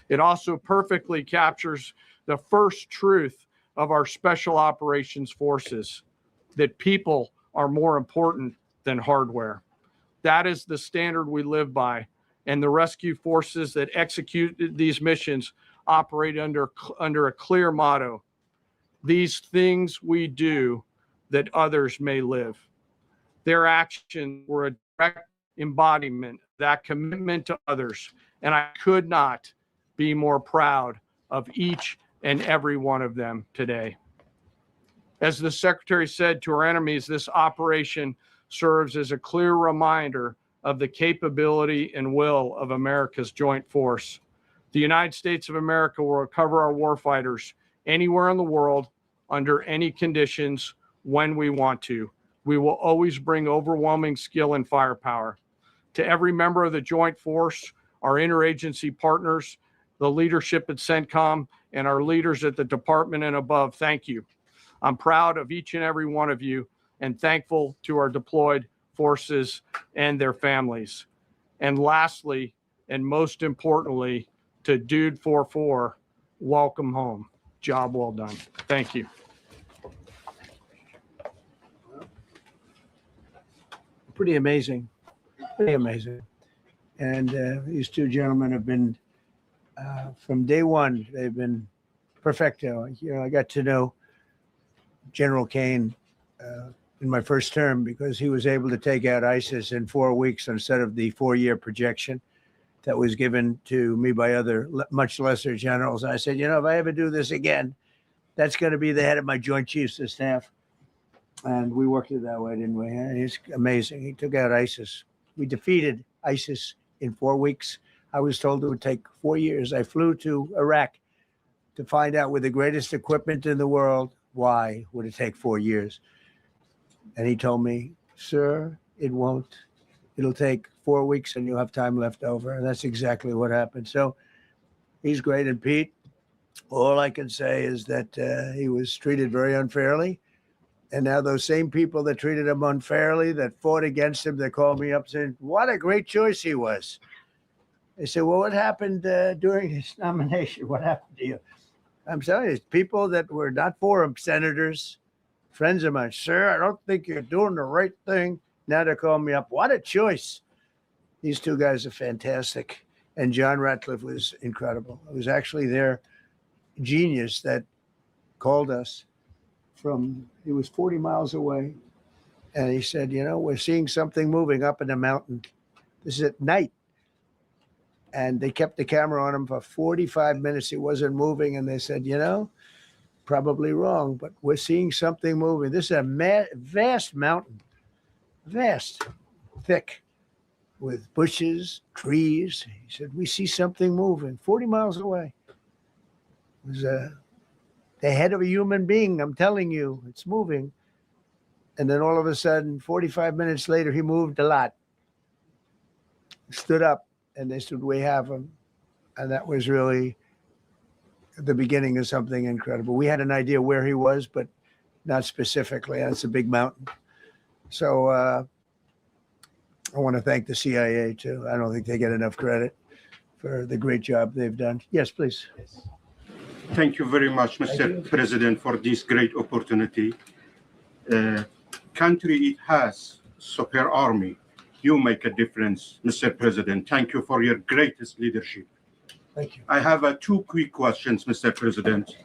Speaker 4: It also perfectly captures the first truth of our special operations forces, that people are more important than hardware. That is the standard we live by, and the rescue forces that execute these missions operate under a clear motto: these things we do that others may live. Their actions were a direct embodiment of that commitment to others, and I could not be more proud of each and every one of them today. As the Secretary said to our enemies, this operation serves as a clear reminder of the capability and will of America's joint force. The United States of America will recover our warfighters anywhere in the world, under any conditions, when we want to. We will always bring overwhelming skill and firepower. To every member of the joint force, our interagency partners, the leadership at CENTCOM, and our leaders at the department and above, thank you. I'm proud of each and every one of you and thankful to our deployed forces and their families. And lastly, and most importantly, to Dude 44, welcome home. Job well done. Thank you.
Speaker 1: Pretty amazing. Pretty amazing. And these two gentlemen have been, from day one, they've been perfecto. You know, I got to know General Kane in my first term because he was able to take out ISIS in 4 weeks instead of the 4-year projection that was given to me by other much lesser generals. I said, you know, if I ever do this again, that's going to be the head of my Joint Chiefs of Staff. And we worked it that way, didn't we? It's amazing. He took out ISIS. We defeated ISIS in 4 weeks. I was told it would take 4 years. I flew to Iraq to find out with the greatest equipment in the world, why would it take 4 years? And he told me, sir, it won't. It'll take 4 weeks and you'll have time left over. And that's exactly what happened. So he's great. And Pete, all I can say is that he was treated very unfairly. And now those same people that treated him unfairly, that fought against him, they called me up saying, what a great choice he was. They said, well, what happened during his nomination? What happened to you? I'm telling you, people that were not for him, senators, friends of mine, sir, I don't think you're doing the right thing. Now they're calling me up. What a choice. These two guys are fantastic. And John Ratcliffe was incredible. It was actually their genius that called us from, he was 40 miles away. And he said, you know, we're seeing something moving up in the mountain. This is at night. And they kept the camera on him for 45 minutes. He wasn't moving. And they said, you know, probably wrong, but we're seeing something moving. This is a vast mountain, vast, thick, with bushes, trees. He said, we see something moving 40 miles away. It was the head of a human being. I'm telling you, it's moving. And then all of a sudden, 45 minutes later, he moved a lot. Stood up. And they said, we have him. And that was really the beginning of something incredible. We had an idea where he was, but not specifically. That's a big mountain. So I want to thank the CIA, too. I don't think they get enough credit for the great job they've done. Yes, please.
Speaker 5: Thank you very much, Mr. President, for this great opportunity. Country, it has super army. You make a difference, Mr. President. Thank you for your greatest leadership.
Speaker 1: Thank you.
Speaker 5: I have 2 quick questions, Mr. President.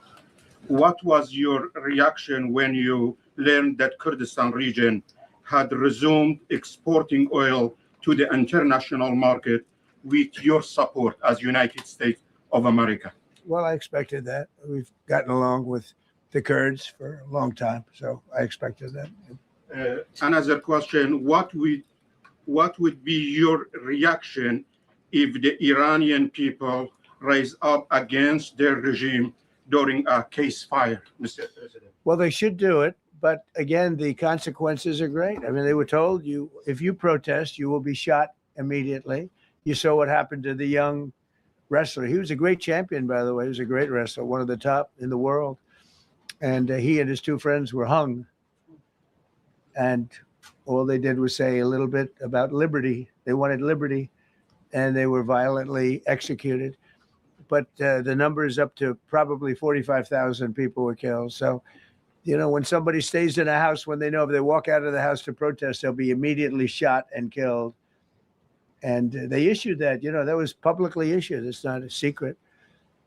Speaker 5: What was your reaction when you learned that Kurdistan region had resumed exporting oil to the international market with your support as United States of America?
Speaker 1: Well, I expected that. We've gotten along with the Kurds for a long time, so I expected that.
Speaker 5: Another question, what would be your reaction if the Iranian people rise up against their regime during a ceasefire, Mr. President?
Speaker 1: Well, they should do it, but again, the consequences are great. I mean, they were told if you protest, you will be shot immediately. You saw what happened to the young wrestler. He was a great champion, by the way. He was a great wrestler, one of the top in the world. And he and his two friends were hung. And all they did was say a little bit about liberty. They wanted liberty, and they were violently executed. But the number is up to probably 45,000 people were killed. So, when somebody stays in a house, when they know if they walk out of the house to protest, they'll be immediately shot and killed. And they issued that, that was publicly issued. It's not a secret.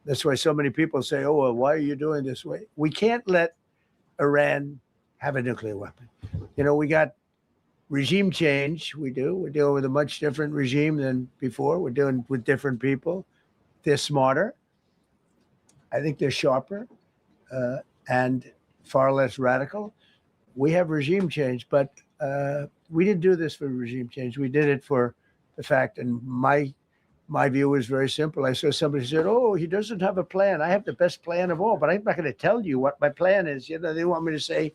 Speaker 1: That's why so many people say, oh, well, why are you doing this way? We can't let Iran have a nuclear weapon. We got regime change. We do. We're dealing with a much different regime than before. We're dealing with different people. They're smarter. I think they're sharper and far less radical. We have regime change, but we didn't do this for regime change. We did it for the fact, and my view is very simple. I saw somebody said, oh, he doesn't have a plan. I have the best plan of all, but I'm not going to tell you what my plan is. They want me to say,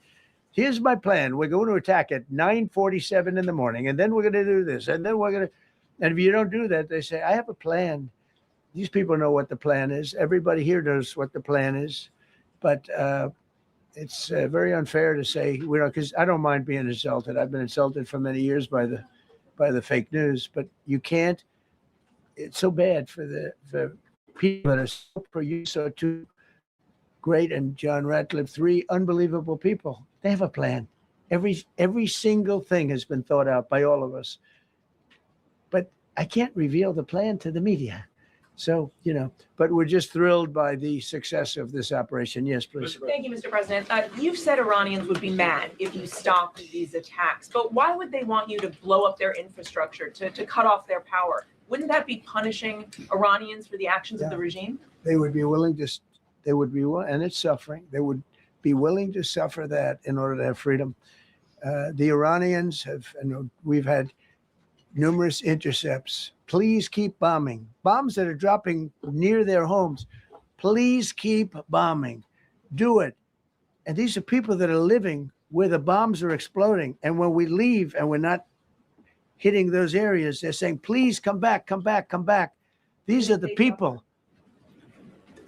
Speaker 1: here's my plan. We're going to attack at 9:47 in the morning, and then we're going to do this, and then we're going to, and if you don't do that, they say, I have a plan. These people know what the plan is. Everybody here knows what the plan is, but it's very unfair to say, because I don't mind being insulted. I've been insulted for many years by the fake news, but you can't. It's so bad for the people that are so pro-use, so two great, and John Ratcliffe, three unbelievable people. They have a plan. Every single thing has been thought out by all of us. But I can't reveal the plan to the media. So, but we're just thrilled by the success of this operation. Yes, please.
Speaker 6: Thank you, Mr. President. You've said Iranians would be mad if you stopped these attacks, but why would they want you to blow up their infrastructure, to cut off their power? Wouldn't that be punishing Iranians for the actions of the regime?
Speaker 1: They would be willing to, and it's suffering. They would be willing to suffer that in order to have freedom. The Iranians we've had numerous intercepts. Please keep bombing. Bombs that are dropping near their homes. Please keep bombing. Do it. And these are people that are living where the bombs are exploding. And when we leave and we're not hitting those areas, they're saying, please come back, come back, come back. These are the people.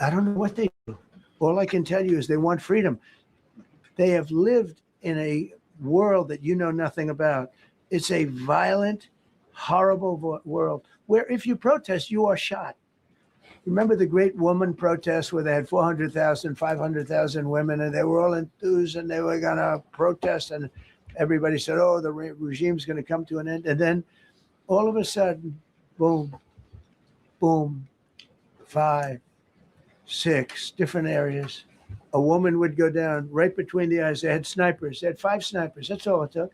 Speaker 1: I don't know what they do. All I can tell you is they want freedom. They have lived in a world that you know nothing about. It's a violent, horrible world where if you protest, you are shot. Remember the great woman protests where they had 400,000, 500,000 women, and they were all enthused and they were going to protest, and everybody said, oh, the regime's going to come to an end. And then all of a sudden, boom, boom, 5, 6 different areas. A woman would go down right between the eyes. They had snipers. They had 5 snipers. That's all it took.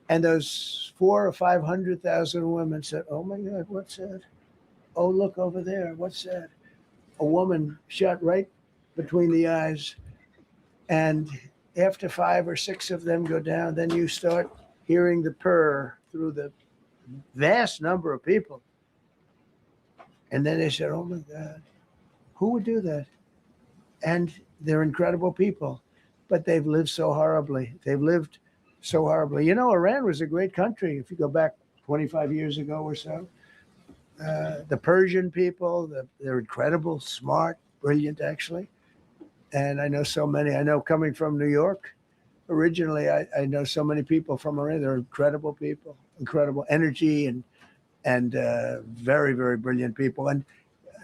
Speaker 1: And those 400,000 or 500,000 women said, oh my God, what's that? Oh, look over there. What's that? A woman shot right between the eyes. And after 5 or 6 of them go down, then you start hearing the purr through the vast number of people. And then they said, oh my God, who would do that? And they're incredible people, but they've lived so horribly. They've lived so horribly. Iran was a great country. If you go back 25 years ago or so, the Persian people, they're incredible, smart, brilliant, actually. And I know so many. I know coming from New York, originally, I know so many people from Iran. They're incredible people, incredible energy, and very, very brilliant people.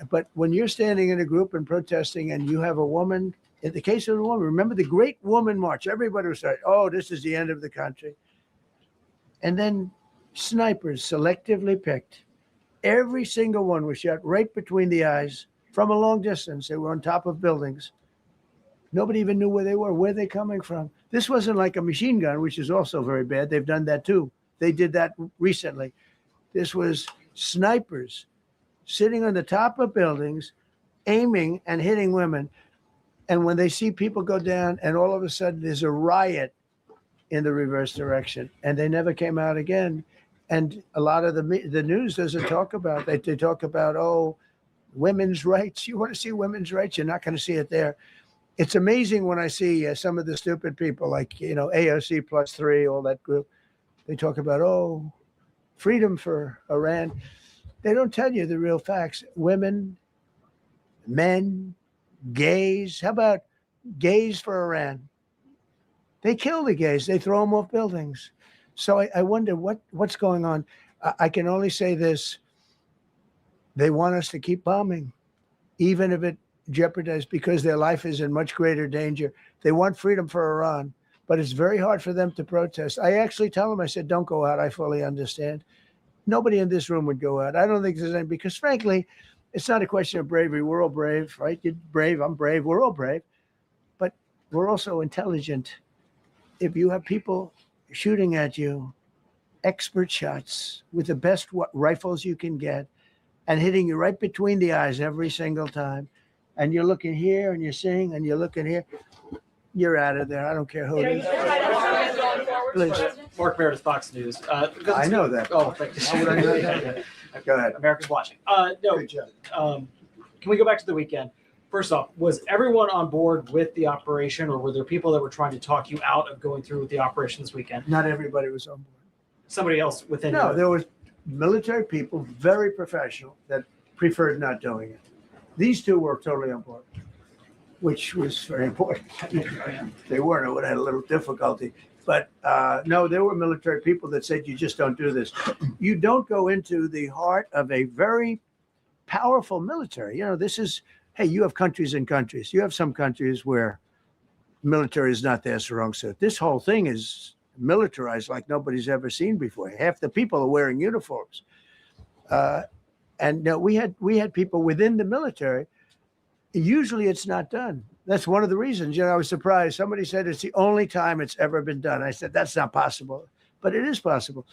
Speaker 1: But when you're standing in a group and protesting, and you have a woman, in the case of the woman, remember the Great Woman March, everybody was saying, oh, this is the end of the country. And then snipers selectively picked. Every single one was shot right between the eyes from a long distance. They were on top of buildings. Nobody even knew where they were. Where are they coming from? This wasn't like a machine gun, which is also very bad. They've done that too. They did that recently. This was snipers sitting on the top of buildings, aiming and hitting women. And when they see people go down, and all of a sudden there's a riot in the reverse direction, and they never came out again. And a lot of the news doesn't talk about that. They talk about, oh, women's rights. You want to see women's rights? You're not going to see it there. It's amazing when I see some of the stupid people like, AOC plus 3, all that group. They talk about, oh, freedom for Iran. They don't tell you the real facts. Women, men, gays. How about gays for Iran? They kill the gays. They throw them off buildings. So I wonder what's going on. I can only say this. They want us to keep bombing, even if it jeopardizes, because their life is in much greater danger. They want freedom for Iran, but it's very hard for them to protest. I actually tell them, I said, don't go out. I fully understand. Nobody in this room would go out. I don't think there's any, because frankly, it's not a question of bravery. We're all brave, right? You're brave. I'm brave. We're all brave. But we're also intelligent. If you have people shooting at you, expert shots with the best rifles you can get, and hitting you right between the eyes every single time, and you're looking here and you're seeing and you're looking here, you're out of there. I don't care who it is. Please.
Speaker 7: Mark Meredith, Fox News.
Speaker 1: I know that.
Speaker 7: Oh, thank you.
Speaker 1: How would I know that? Go ahead.
Speaker 7: America's watching. No,
Speaker 1: Good job.
Speaker 7: can we go back to the weekend? First off, was everyone on board with the operation, or were there people that were trying to talk you out of going through with the operation this weekend?
Speaker 1: Not everybody was on board.
Speaker 7: Somebody else within
Speaker 1: No,
Speaker 7: your-
Speaker 1: there was military people, very professional, that preferred not doing it. These two were totally on board, which was very important. They weren't, I would have had a little difficulty. But no, there were military people that said, you just don't do this. You don't go into the heart of a very powerful military. This is, hey, you have countries and countries. You have some countries where military is not their strong suit. This whole thing is militarized like nobody's ever seen before. Half the people are wearing uniforms. And we had people within the military. Usually it's not done. That's one of the reasons. I was surprised. Somebody said it's the only time it's ever been done. I said, that's not possible. But it is possible,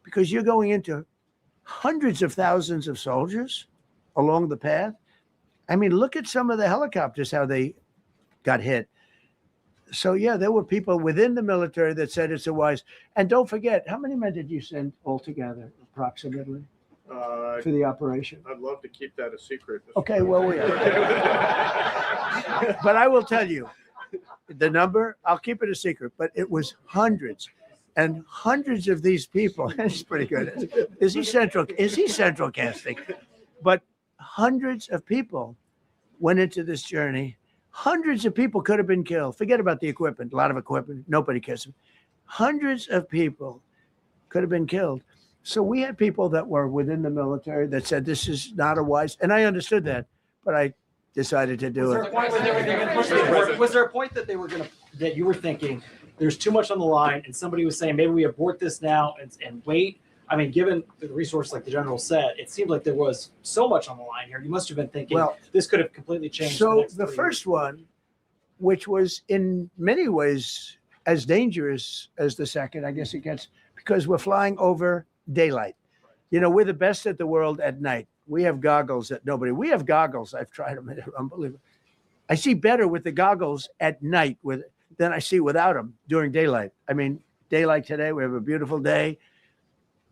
Speaker 1: because you're going into hundreds of thousands of soldiers along the path. I mean, look at some of the helicopters, how they got hit. So, yeah, there were people within the military that said it's a wise. And don't forget, how many men did you send altogether, approximately, for the operation?
Speaker 4: I'd love to keep that a secret.
Speaker 1: Okay, well, but I will tell you the number. I'll keep it a secret, but it was hundreds and hundreds of these people. It's pretty good. Is he central casting? But hundreds of people went into this journey. Hundreds of people could have been killed. Forget about the equipment. A lot of equipment. Nobody cares. Hundreds of people could have been killed. So we had people that were within the military that said this is not a wise, and I understood that, but I decided to do it.
Speaker 7: Was there a point that that you were thinking there's too much on the line, and somebody was saying maybe we abort this now and wait? I mean, given the resource, like the general said, it seemed like there was so much on the line here. You must have been thinking,
Speaker 1: Well,
Speaker 7: this could have completely changed.
Speaker 1: so the first one, which was in many ways as dangerous as the second, I guess it gets, because we're flying over daylight. We're the best at the world at night. We have goggles that we have goggles. I've tried them. They're unbelievable. I see better with the goggles at night than I see without them during daylight. I mean, daylight today, we have a beautiful day.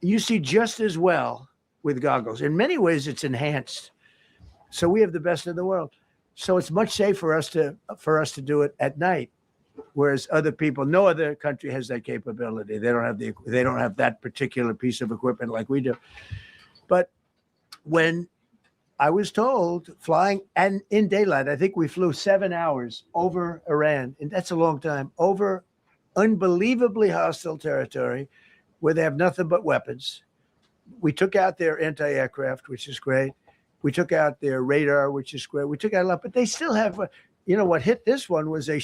Speaker 1: You see just as well with goggles. In many ways, it's enhanced. So we have the best in the world. So it's much safer for us to do it at night, whereas other people, no other country has that capability. They don't have that particular piece of equipment like we do. But when I was told flying and in daylight, I think we flew 7 hours over Iran, and that's a long time, over unbelievably hostile territory where they have nothing but weapons. We took out their anti-aircraft, which is great. We took out their radar, which is great. We took out a lot, but they still have, what hit this one was a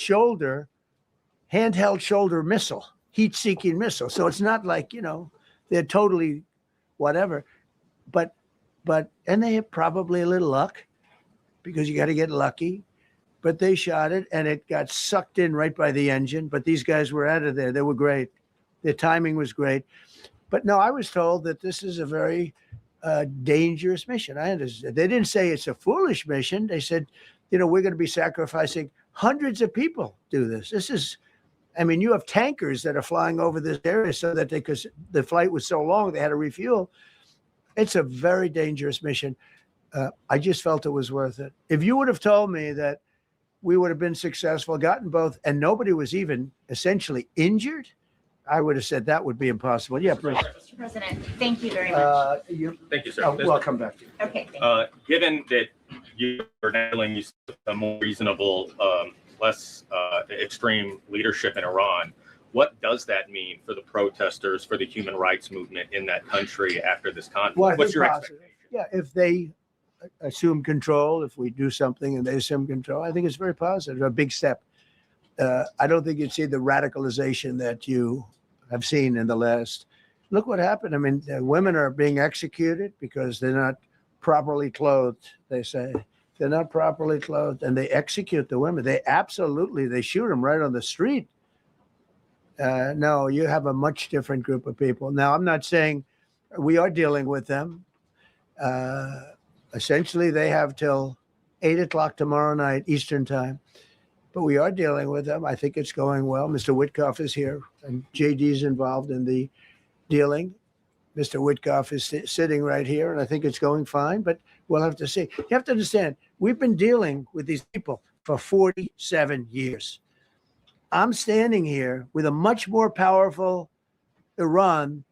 Speaker 1: handheld shoulder missile, heat-seeking missile. So it's not like, they're totally whatever. But and they have probably a little luck, because you got to get lucky. But they shot it, and it got sucked in right by the engine. But these guys were out of there. They were great. Their timing was great. But no, I was told that this is a very a dangerous mission. I understand. They didn't say it's a foolish mission. They said, you know, we're going to be sacrificing hundreds of people do this. This is, I mean, you have tankers that are flying over this area so that because the flight was so long, they had to refuel. It's a very dangerous mission. I just felt it was worth it. If you would have told me that we would have been successful, gotten both, and nobody was even essentially injured, I would have said that would be impossible. Yeah, Bruce.
Speaker 8: Mr. President, thank you very much.
Speaker 5: Thank you, sir.
Speaker 1: Oh, well, I'll come back to you.
Speaker 8: Okay, thank you.
Speaker 9: Given that you are handling a more reasonable, less extreme leadership in Iran, what does that mean for the protesters, for the human rights movement in that country after this conflict?
Speaker 1: Well, I
Speaker 9: What's
Speaker 1: think
Speaker 9: your
Speaker 1: positive.
Speaker 9: expectation?
Speaker 1: Yeah, if they assume control, if we do something and they assume control, I think it's very positive, a big step. I don't think you'd see the radicalization that you have seen in the last. Look what happened. I mean, women are being executed because they're not properly clothed, they say. They're not properly clothed, and they execute the women. They shoot them right on the street. No, you have a much different group of people. Now, I'm not saying we are dealing with them. Essentially, they have till 8 o'clock tomorrow night, Eastern time. But we are dealing with them. I think it's going well. Mr. Witkoff is here, and JD's involved in the dealing. Mr. Witkoff is sitting right here, and I think it's going fine, but we'll have to see. You have to understand, we've been dealing with these people for 47 years. I'm standing here with a much more powerful Iran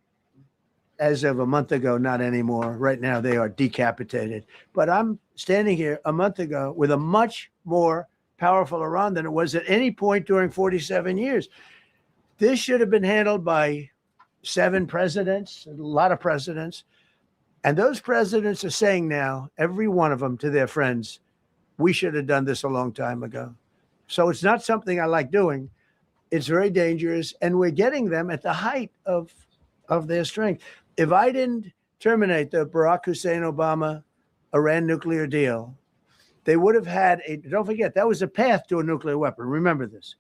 Speaker 1: as of a month ago, not anymore. Right now, they are decapitated. But I'm standing here a month ago with a much more powerful Iran than it was at any point during 47 years. This should have been handled by 7 presidents, a lot of presidents. And those presidents are saying now, every one of them to their friends, we should have done this a long time ago. So it's not something I like doing. It's very dangerous. And we're getting them at the height of their strength. If I didn't terminate the Barack Hussein Obama Iran nuclear deal, they would have had don't forget, that was a path to a nuclear weapon. Remember this.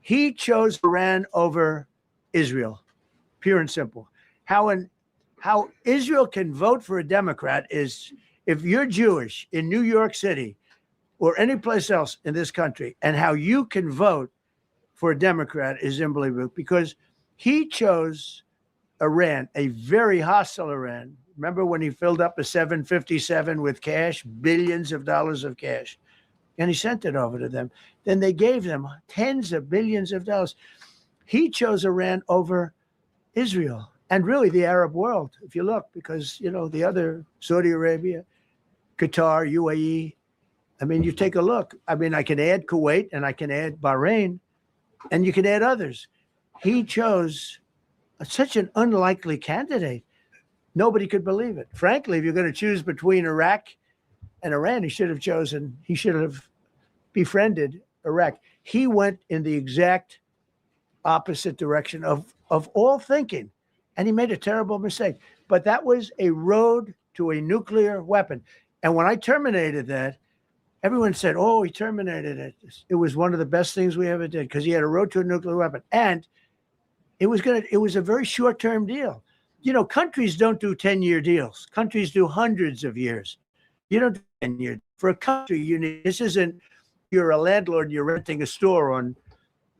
Speaker 1: He chose Iran over Israel, pure and simple. How Israel can vote for a Democrat is if you're Jewish in New York City or any place else in this country, and how you can vote for a Democrat is unbelievable, because he chose Iran, a very hostile Iran. Remember when he filled up a 757 with cash, billions of dollars of cash, and he sent it over to them. Then they gave them tens of billions of dollars. He chose Iran over Israel and really the Arab world, if you look, because, you know, the other Saudi Arabia, Qatar, UAE. I mean, you take a look. I mean, I can add Kuwait and I can add Bahrain and you can add others. He chose such an unlikely candidate. Nobody could believe it. Frankly, if you're going to choose between Iraq and Iran, he should have befriended Iraq. He went in the exact opposite direction of all thinking, and he made a terrible mistake. But that was a road to a nuclear weapon. And when I terminated that, everyone said, oh, he terminated it. It was one of the best things we ever did because he had a road to a nuclear weapon. And it was a very short-term deal. You know, countries don't do 10-year deals. Countries do hundreds of years. You don't do 10 years. For a country, this isn't, you're a landlord, you're renting a store on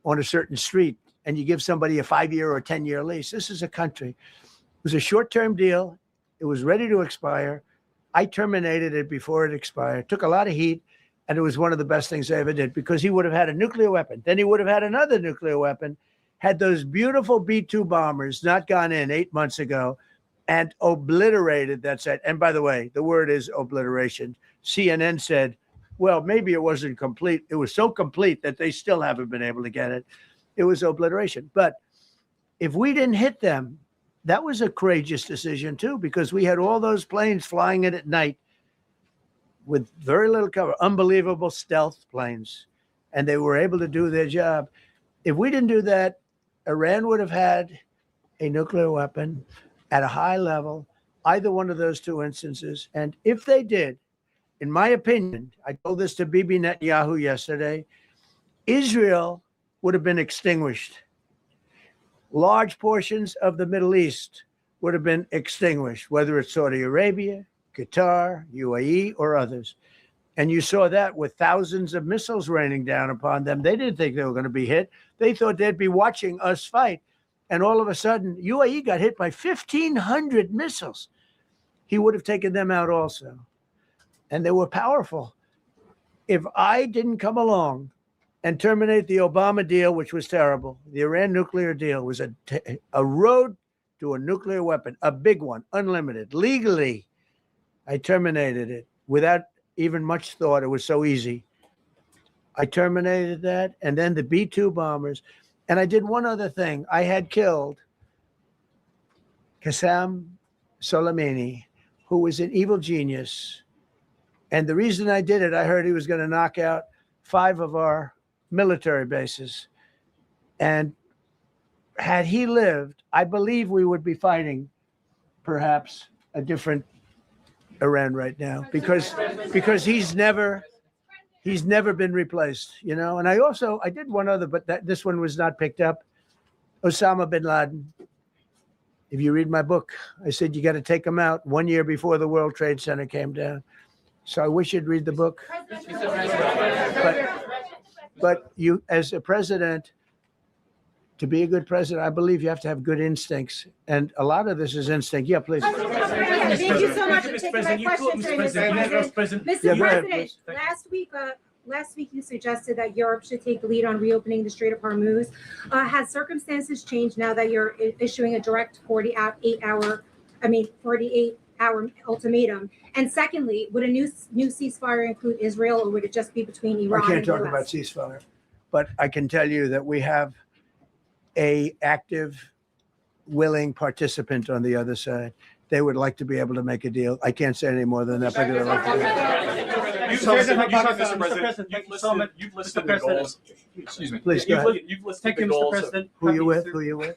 Speaker 1: a certain street, and you give somebody a 5-year or 10-year lease. This is a country. It was a short-term deal. It was ready to expire. I terminated it before it expired. Took a lot of heat, and it was one of the best things I ever did because he would have had a nuclear weapon. Then he would have had another nuclear weapon. Had those beautiful B-2 bombers not gone in 8 months ago and obliterated that site. And by the way, the word is obliteration. CNN said, well, maybe it wasn't complete. It was so complete that they still haven't been able to get it. It was obliteration. But if we didn't hit them, that was a courageous decision too, because we had all those planes flying in at night with very little cover, unbelievable stealth planes, and they were able to do their job. If we didn't do that, Iran would have had a nuclear weapon at a high level, either one of those two instances. And if they did, in my opinion, I told this to Bibi Netanyahu yesterday, Israel would have been extinguished. Large portions of the Middle East would have been extinguished, whether it's Saudi Arabia, Qatar, UAE, or others. And you saw that with thousands of missiles raining down upon them. They didn't think they were going to be hit. They thought they'd be watching us fight. And all of a sudden, UAE got hit by 1,500 missiles. He would have taken them out also. And they were powerful. If I didn't come along and terminate the Obama deal, which was terrible, the Iran nuclear deal was a road to a nuclear weapon, a big one, unlimited, legally. I terminated it without even much thought. It was so easy. I terminated that. And then the B-2 bombers. And I did one other thing. I had killed Qasem Soleimani, who was an evil genius. And the reason I did it, I heard he was going to knock out 5 of our military bases. And had he lived, I believe we would be fighting perhaps a different Iran right now, because he's never been replaced, you know. And I did one other, but this one was not picked up. Osama bin Laden. If you read my book, I said you got to take him out 1 year before the World Trade Center came down. So I wish you'd read the book. But you, as a president, to be a good president, I believe you have to have good instincts. And a lot of this is instinct. Yeah, please.
Speaker 10: Thank you so much for taking my question, Mr. President.
Speaker 1: Yeah, go ahead,
Speaker 10: President, last week you suggested that Europe should take the lead on reopening the Strait of Hormuz. Has circumstances changed now that you're issuing a direct 48-hour ultimatum? And secondly, would a new ceasefire include Israel, or would it just be between Iran
Speaker 1: I can't
Speaker 10: and the
Speaker 1: talk about
Speaker 10: US?
Speaker 1: ceasefire, but I can tell you that we have a active, willing participant on the other side. They would like to be able to make a deal. I can't say any more than that. But they'd like to do it.
Speaker 9: You've listed the goals. Excuse me.
Speaker 1: Please, go ahead.
Speaker 9: You've listed
Speaker 3: Thank
Speaker 9: the
Speaker 3: you, Mr.
Speaker 9: goals.
Speaker 3: President.
Speaker 1: Who you with? Who you with?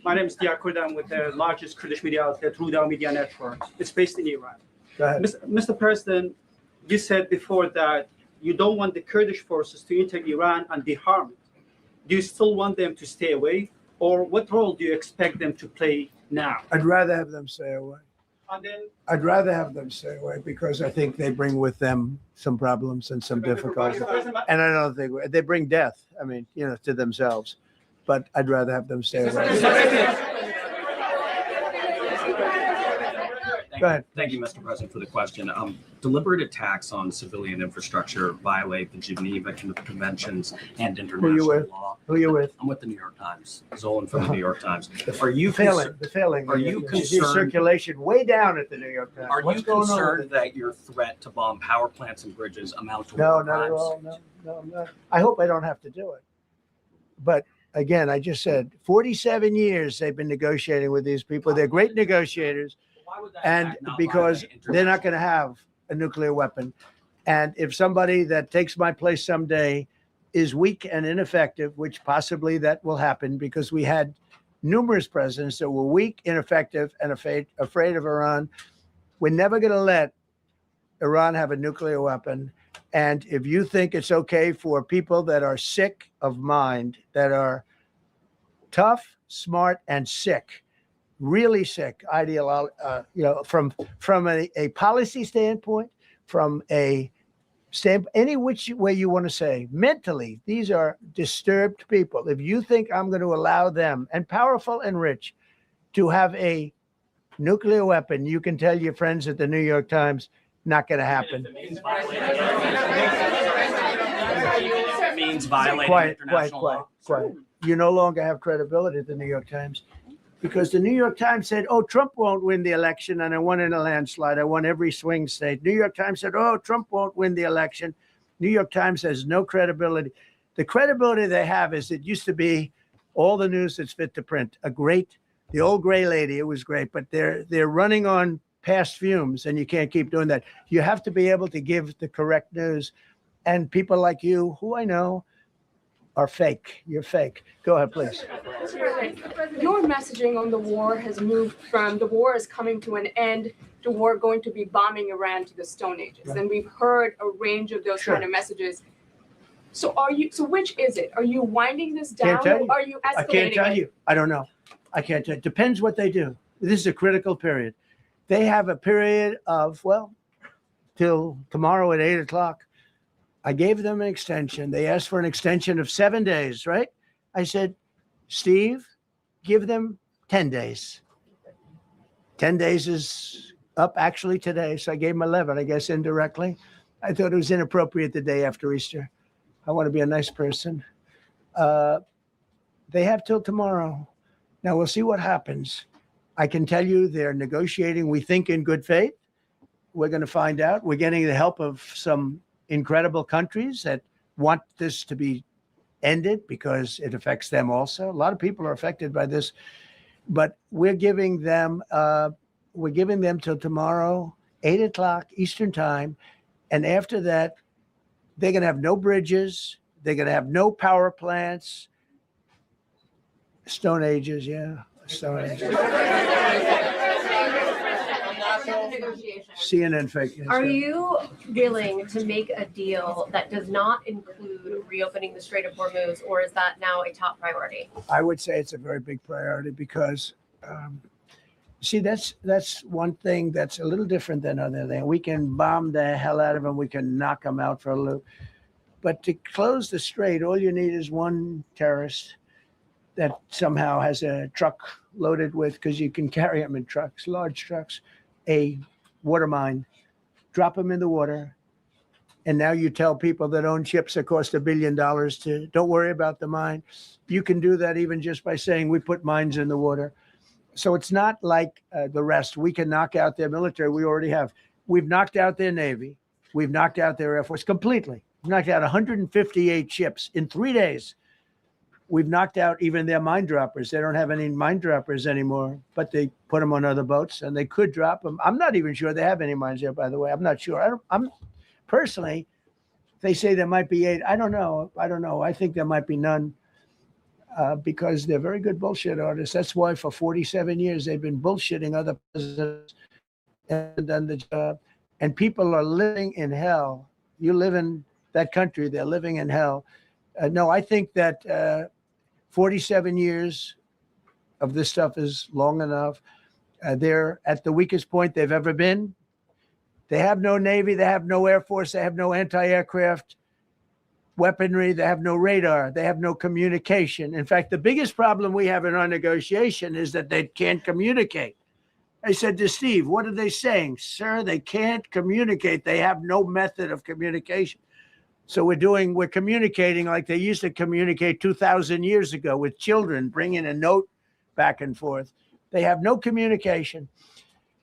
Speaker 3: My name is Dia Kurd. I'm with the largest Kurdish media outlet, Rudaw Media Network. It's based in Iran.
Speaker 1: Go ahead.
Speaker 3: Mr. President, you said before that you don't want the Kurdish forces to enter Iran and deharm it. Do you still want them to stay away? Or what role do you expect them to play now?
Speaker 1: I'd rather have them stay away.
Speaker 3: And then,
Speaker 1: I'd rather have them stay away because I think they bring with them some problems and some difficulties. And I don't think they bring death. I mean, you know, to themselves. But I'd rather have them stay away. Go ahead.
Speaker 11: Thank you, Mr. President, for the question. Deliberate attacks on civilian infrastructure violate the Geneva Conventions and international
Speaker 1: with?
Speaker 11: law.
Speaker 1: Who you with?
Speaker 11: I'm with the New York Times. Zolan from the New York Times. Are you
Speaker 1: The failing.
Speaker 11: Are you
Speaker 1: see
Speaker 11: concerned-
Speaker 1: circulation way down at the New York Times?
Speaker 11: Are
Speaker 1: What's
Speaker 11: you
Speaker 1: going on with
Speaker 11: concerned
Speaker 1: it?
Speaker 11: that your threat to bomb power plants and bridges amount to
Speaker 1: No,
Speaker 11: war
Speaker 1: not at
Speaker 11: crimes?
Speaker 1: all. No, I'm not. I hope I don't have to do it. But again, I just said 47 years they've been negotiating with these people. They're great negotiators.
Speaker 11: Why would that
Speaker 1: And
Speaker 11: act not
Speaker 1: because
Speaker 11: violate
Speaker 1: they're not going to
Speaker 11: international
Speaker 1: have a nuclear weapon. And if somebody that takes my place someday is weak and ineffective, which possibly that will happen because we had numerous presidents that were weak, ineffective, and afraid of Iran, we're never going to let Iran have a nuclear weapon. And if you think it's okay for people that are sick of mind, that are tough, smart, and sick, really sick, from a policy standpoint, from a any which way you want to say, mentally, these are disturbed people. If you think I'm going to allow them, and powerful and rich, to have a nuclear weapon, you can tell your friends at the New York Times, not going to happen.
Speaker 11: It means violating international law.
Speaker 1: Quiet. You no longer have credibility at the New York Times because the New York Times said, oh, Trump won't win the election, and I won in a landslide. I won every swing state. New York Times said, oh, Trump won't win the election. New York Times has no credibility. The credibility they have is it used to be all the news that's fit to print. The old gray lady, it was great, but they're running on past fumes, and you can't keep doing that. You have to be able to give the correct news. And people like you, who I know, are fake. You're fake. Go ahead, please.
Speaker 12: Your messaging on the war has moved from the war is coming to an end to war going to be bombing Iran to the Stone Ages.
Speaker 1: Right.
Speaker 12: And we've heard a range of those
Speaker 1: Sure.
Speaker 12: kind of messages. So which is it? Are you winding this down
Speaker 1: Can't tell you.
Speaker 12: or are you escalating
Speaker 1: I can't tell
Speaker 12: it?
Speaker 1: you. I don't know. I can't tell. Depends what they do. This is a critical period. They have a period of, well, till tomorrow at 8 o'clock. I gave them an extension. They asked for an extension of 7 days, right? I said, Steve, give them 10 days. 10 days is up actually today. So I gave them 11, I guess, indirectly. I thought it was inappropriate the day after Easter. I want to be a nice person. They have till tomorrow. Now we'll see what happens. I can tell you they're negotiating, we think, in good faith. We're going to find out. We're getting the help of some incredible countries that want this to be ended because it affects them also. A lot of people are affected by this, but we're giving them till tomorrow, 8 o'clock Eastern time. And after that, they're going to have no bridges. They're going to have no power plants. Stone Ages, yeah. Stone Ages. CNN fake news.
Speaker 13: Are you willing to make a deal that does not include reopening the Strait of Hormuz, or is that now a top priority?
Speaker 1: I would say it's a very big priority because, see, that's one thing that's a little different than other things. We can bomb the hell out of them. We can knock them out for a loop. But to close the strait, all you need is one terrorist that somehow has a truck loaded with, because you can carry them in trucks, large trucks, a water mine, drop them in the water. And now you tell people that own ships that cost $1 billion to don't worry about the mine. You can do that even just by saying we put mines in the water. So it's not like the rest. We can knock out their military. We already have. We've knocked out their Navy. We've knocked out their Air Force completely. We've knocked out 158 ships in 3 days. We've knocked out even their mine droppers. They don't have any mine droppers anymore, but they put them on other boats and they could drop them. I'm not even sure they have any mines there, by the way. I'm not sure. I'm personally, they say there might be 8. I don't know. I think there might be none because they're very good bullshit artists. That's why for 47 years they've been bullshitting other presidents and done the job. And people are living in hell. You live in that country, they're living in hell. No, I think that 47 years of this stuff is long enough. They're at the weakest point they've ever been. They have no Navy, they have no Air Force, they have no anti-aircraft weaponry, they have no radar, they have no communication. In fact, the biggest problem we have in our negotiation is that they can't communicate. I said to Steve, what are they saying? Sir, they can't communicate. They have no method of communication. So we're communicating like they used to communicate 2,000 years ago with children, bringing a note back and forth. They have no communication.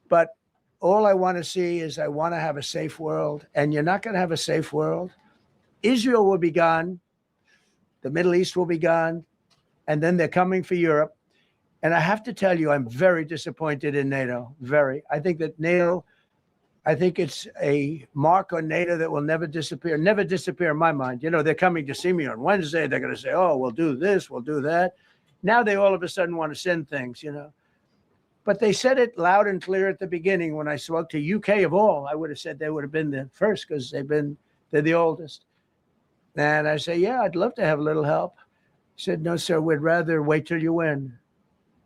Speaker 1: But all I want to see is I want to have a safe world. And you're not going to have a safe world. Israel will be gone. The Middle East will be gone. And then they're coming for Europe. And I have to tell you, I'm very disappointed in NATO. Very. I think that NATO, I think it's a mark on NATO that will never disappear in my mind. You know, they're coming to see me on Wednesday. They're going to say, oh, we'll do this, we'll do that. Now they all of a sudden want to send things, you know. But they said it loud and clear at the beginning. When I spoke to UK of all, I would have said they would have been the first because they're the oldest. And I say, yeah, I'd love to have a little help. He said, no, sir, we'd rather wait till you win.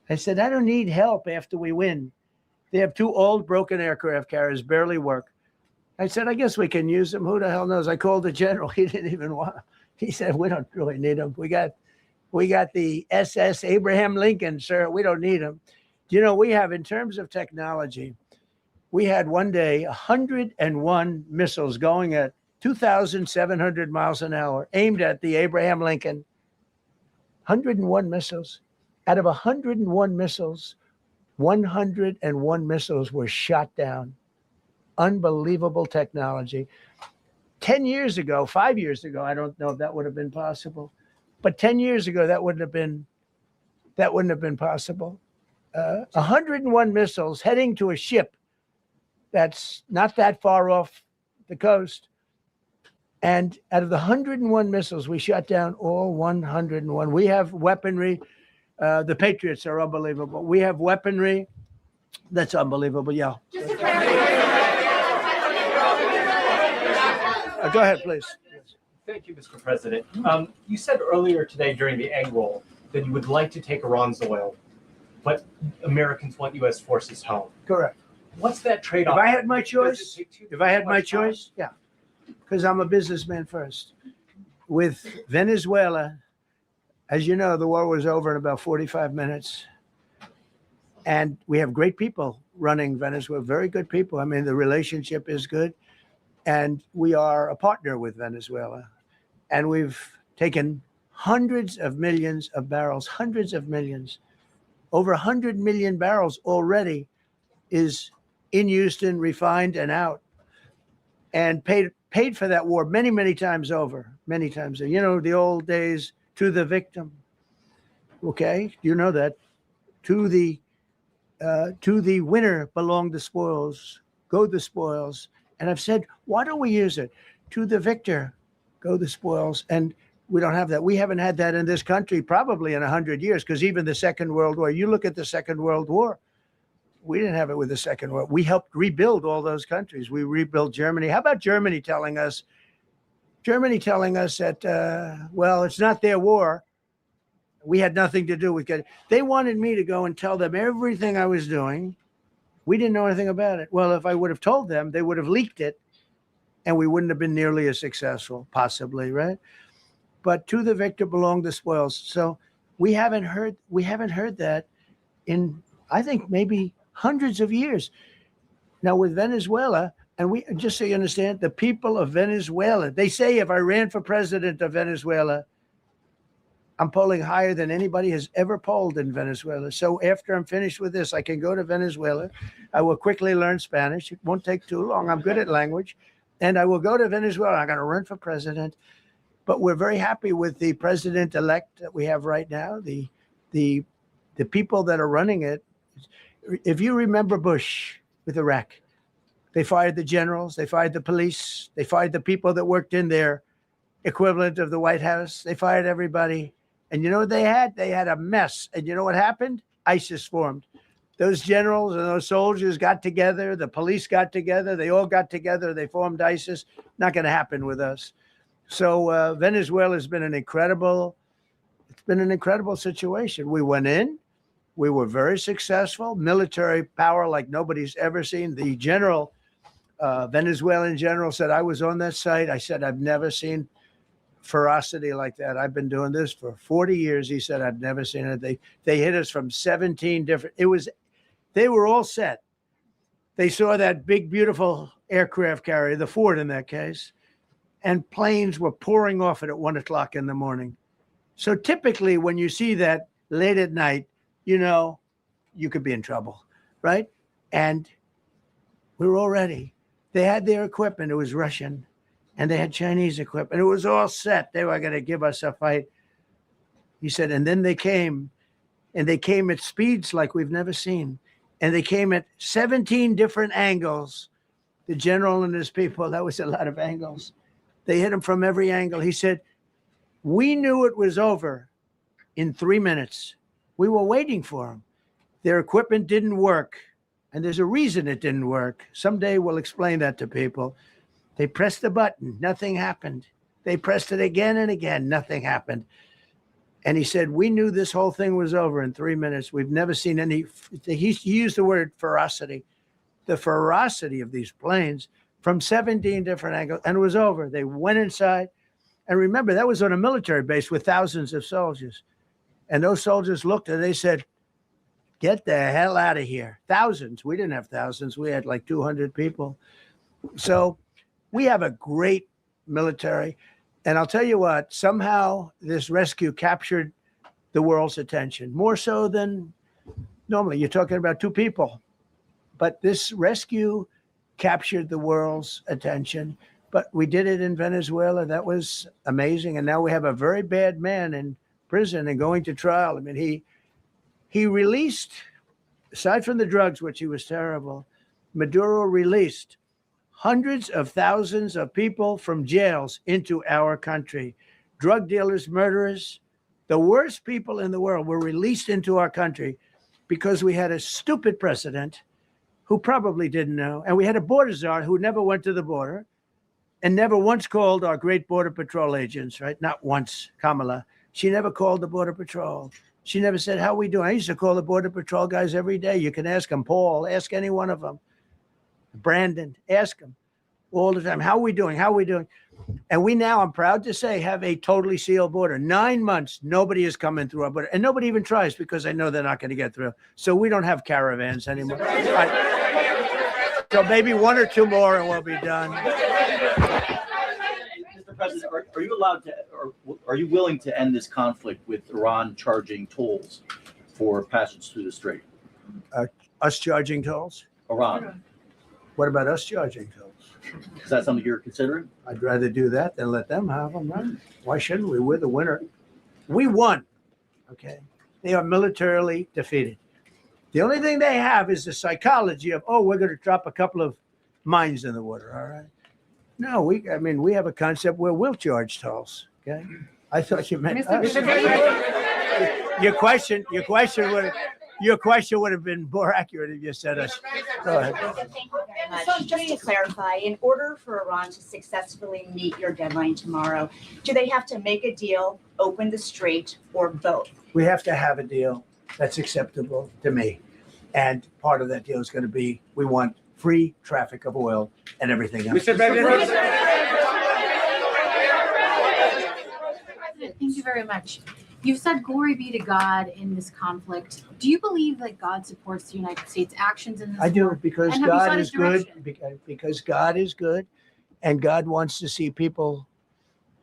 Speaker 1: I said, I don't need help after we win. They have 2 old broken aircraft carriers, barely work. I said, I guess we can use them. Who the hell knows? I called the general. He didn't even want them. He said, we don't really need them. We got the SS Abraham Lincoln, sir. We don't need them. You know, we have, in terms of technology, we had one day 101 missiles going at 2,700 miles an hour aimed at the Abraham Lincoln. 101 missiles. Out of 101 missiles, 101 missiles were shot down. Unbelievable technology. 10 years ago, 5 years ago, I don't know if that would have been possible, but 10 years ago, that wouldn't have been possible. 101 missiles heading to a ship that's not that far off the coast. And out of the 101 missiles, we shot down all 101. We have weaponry. The Patriots are unbelievable. We have weaponry that's unbelievable. Yeah. Go ahead, please.
Speaker 14: Thank you, Mr. President. You said earlier today during the egg roll that you would like to take Iran's oil.
Speaker 7: but Americans want U.S. forces home.
Speaker 1: Correct.
Speaker 7: What's that
Speaker 1: If
Speaker 7: trade-off?
Speaker 1: I had my
Speaker 7: Does it
Speaker 1: choice,
Speaker 7: take too
Speaker 1: if I had my
Speaker 7: much time?
Speaker 1: choice, yeah, because I'm a businessman first. With Venezuela, as you know, the war was over in about 45 minutes. And we have great people running Venezuela, very good people. I mean, the relationship is good. And we are a partner with Venezuela. And we've taken hundreds of millions of barrels, hundreds of millions, over 100 million barrels already is in Houston, refined and out, and paid for that war many, many times over, many times. You know, the old days, to the victim. Okay, you know that. To the winner belong the spoils, go the spoils. And I've said, why don't we use it? To the victor go the spoils. And we don't have that. We haven't had that in this country probably in 100 years, because even the Second World War, you look at the Second World War, we didn't have it with the Second World. We helped rebuild all those countries. We rebuilt Germany. How about Germany telling us that, well, it's not their war. We had nothing to do with it. They wanted me to go and tell them everything I was doing. We didn't know anything about it. Well, if I would have told them, they would have leaked it, and we wouldn't have been nearly as successful, possibly, right? But to the victor belong the spoils. So we haven't heard that in, I think, maybe hundreds of years. Now with Venezuela, and we, just so you understand, the people of Venezuela, they say if I ran for president of Venezuela, I'm polling higher than anybody has ever polled in Venezuela. So after I'm finished with this, I can go to Venezuela. I will quickly learn Spanish. It won't take too long. I'm good at language. And I will go to Venezuela. I'm going to run for president. But we're very happy with the president-elect that we have right now, the people that are running it. If you remember Bush with Iraq, they fired the generals, they fired the police, they fired the people that worked in their equivalent of the White House. They fired everybody. And you know what they had? They had a mess. And you know what happened? ISIS formed. Those generals and those soldiers got together. The police got together. They all got together. They formed ISIS. Not going to happen with us. So Venezuela has been an incredible situation. We went in. We were very successful. Military power like nobody's ever seen. The general, Venezuelan general, said, I was on that site. I said, I've never seen ferocity like that. I've been doing this for 40 years. He said, I've never seen it. They hit us from 17 different, they were all set. They saw that big, beautiful aircraft carrier, the Ford in that case, and planes were pouring off it at 1 o'clock in the morning. So typically when you see that late at night, you know, you could be in trouble, right? And we were all ready. They had their equipment. It was Russian. And they had Chinese equipment. It was all set. They were going to give us a fight. He said, and then they came, and they came at speeds like we've never seen. And they came at 17 different angles. The general and his people, that was a lot of angles. They hit him from every angle. He said, we knew it was over in 3 minutes. We were waiting for them. Their equipment didn't work. And there's a reason it didn't work. Someday we'll explain that to people. They pressed the button. Nothing happened. They pressed it again and again. Nothing happened. And he said, we knew this whole thing was over in 3 minutes. We've never seen any, he used the word ferocity. The ferocity of these planes from 17 different angles. And it was over. They went inside. And remember, that was on a military base with thousands of soldiers. And those soldiers looked and they said, get the hell out of here. Thousands. We didn't have thousands. We had like 200 people. So we have a great military. And I'll tell you what, somehow this rescue captured the world's attention, more so than normally. You're talking about two people. But this rescue captured the world's attention. But we did it in Venezuela. That was amazing. And now we have a very bad man in prison and going to trial. I mean, he released, aside from the drugs, which he was terrible, Maduro released hundreds of thousands of people from jails into our country. Drug dealers, murderers, the worst people in the world were released into our country because we had a stupid president who probably didn't know. And we had a border czar who never went to the border and never once called our great border patrol agents, right? Not once, Kamala. She never called the border patrol. She never said, how we doing? I used to call the Border Patrol guys every day. You can ask them, Paul, ask any one of them. Brandon, ask them all the time. How we doing? How we doing? And we now, I'm proud to say, have a totally sealed border. 9 months, nobody is coming through our border. And nobody even tries because they know they're not going to get through. So we don't have caravans anymore. So maybe 1 or 2 more and we'll be done.
Speaker 14: Mr. President, are you allowed to, or are you willing to end this conflict with Iran charging tolls for passage through the strait?
Speaker 1: Us charging tolls?
Speaker 14: Iran.
Speaker 1: What about us charging tolls?
Speaker 14: Is that something you're considering?
Speaker 1: I'd rather do that than let them have them, right? Why shouldn't we? We're the winner. We won, okay? They are militarily defeated. The only thing they have is the psychology of, oh, we're going to drop a couple of mines in the water, all right? No, we have a concept where we'll charge tolls, okay? I thought you meant us. Your question would have been more accurate if you said us. Go ahead.
Speaker 8: So just to clarify, in order for Iran to successfully meet your deadline tomorrow, do they have to make a deal, open the strait, or both?
Speaker 1: We have to have a deal that's acceptable to me. And part of that deal is going to be, we want free traffic of oil and everything else.
Speaker 8: Mr.
Speaker 15: President, thank you very much. You've said glory be to God in this conflict. Do you believe that God supports the United States' actions in this
Speaker 1: I do,
Speaker 15: war?
Speaker 1: because
Speaker 15: And have you
Speaker 1: God
Speaker 15: sought
Speaker 1: is
Speaker 15: his
Speaker 1: good,
Speaker 15: direction?
Speaker 1: because God is good, and God wants to see people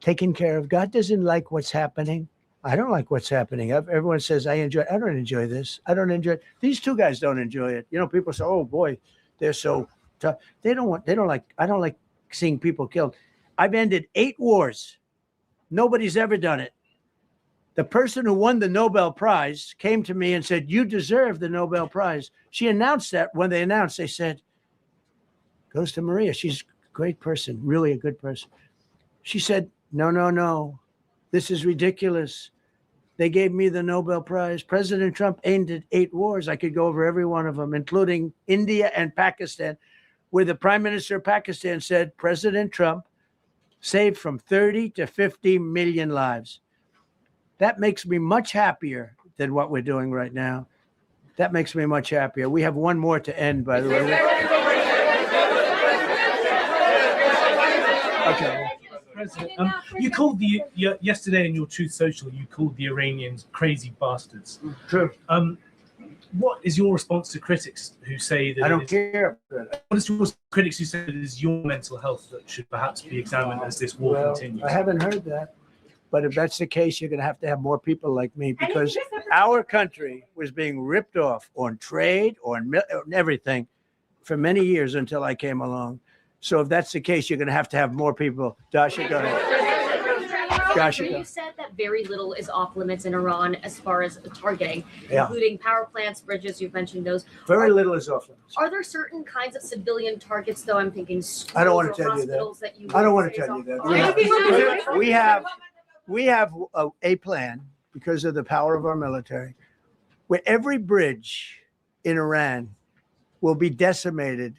Speaker 1: taken care of. God doesn't like what's happening. I don't like what's happening. Everyone says, I don't enjoy this. I don't enjoy it. These 2 guys don't enjoy it. You know, people say, oh boy, they're so tough. I don't like seeing people killed. I've ended 8 wars. Nobody's ever done it. The person who won the Nobel Prize came to me and said, you deserve the Nobel Prize. She announced that when they announced, they said, goes to Maria. She's a great person, really a good person. She said, no. This is ridiculous. They gave me the Nobel Prize. President Trump ended 8 wars. I could go over every one of them, including India and Pakistan, where the Prime Minister of Pakistan said, President Trump saved from 30 to 50 million lives. That makes me much happier than what we're doing right now. That makes me much happier. We have 1 more to end, by the way. Okay.
Speaker 16: President, you called yesterday in your Truth Social, you called the Iranians crazy bastards.
Speaker 1: True.
Speaker 16: What is your response to critics who say that?
Speaker 1: I don't care.
Speaker 16: What is your critics who say that it is your mental health that should perhaps be examined as this war continues?
Speaker 1: I haven't heard that. But if that's the case, you're going to have more people like me, because our country was being ripped off on trade, on everything for many years until I came along. So if that's the case, you're going to have more people. Dasha, go ahead. Dasha, go.
Speaker 17: You said that very little is off limits in Iran as far as targeting,
Speaker 1: Yeah.
Speaker 17: including power plants, bridges, you've mentioned those.
Speaker 1: Very little is off limits.
Speaker 17: Are there certain kinds of civilian targets, though? I'm thinking schools
Speaker 1: I don't want to
Speaker 17: or
Speaker 1: tell you that.
Speaker 17: hospitals that you
Speaker 1: I don't want
Speaker 17: would
Speaker 1: to
Speaker 17: say
Speaker 1: tell you
Speaker 17: is
Speaker 1: that.
Speaker 17: off-
Speaker 1: We have a plan, because of the power of our military, where every bridge in Iran will be decimated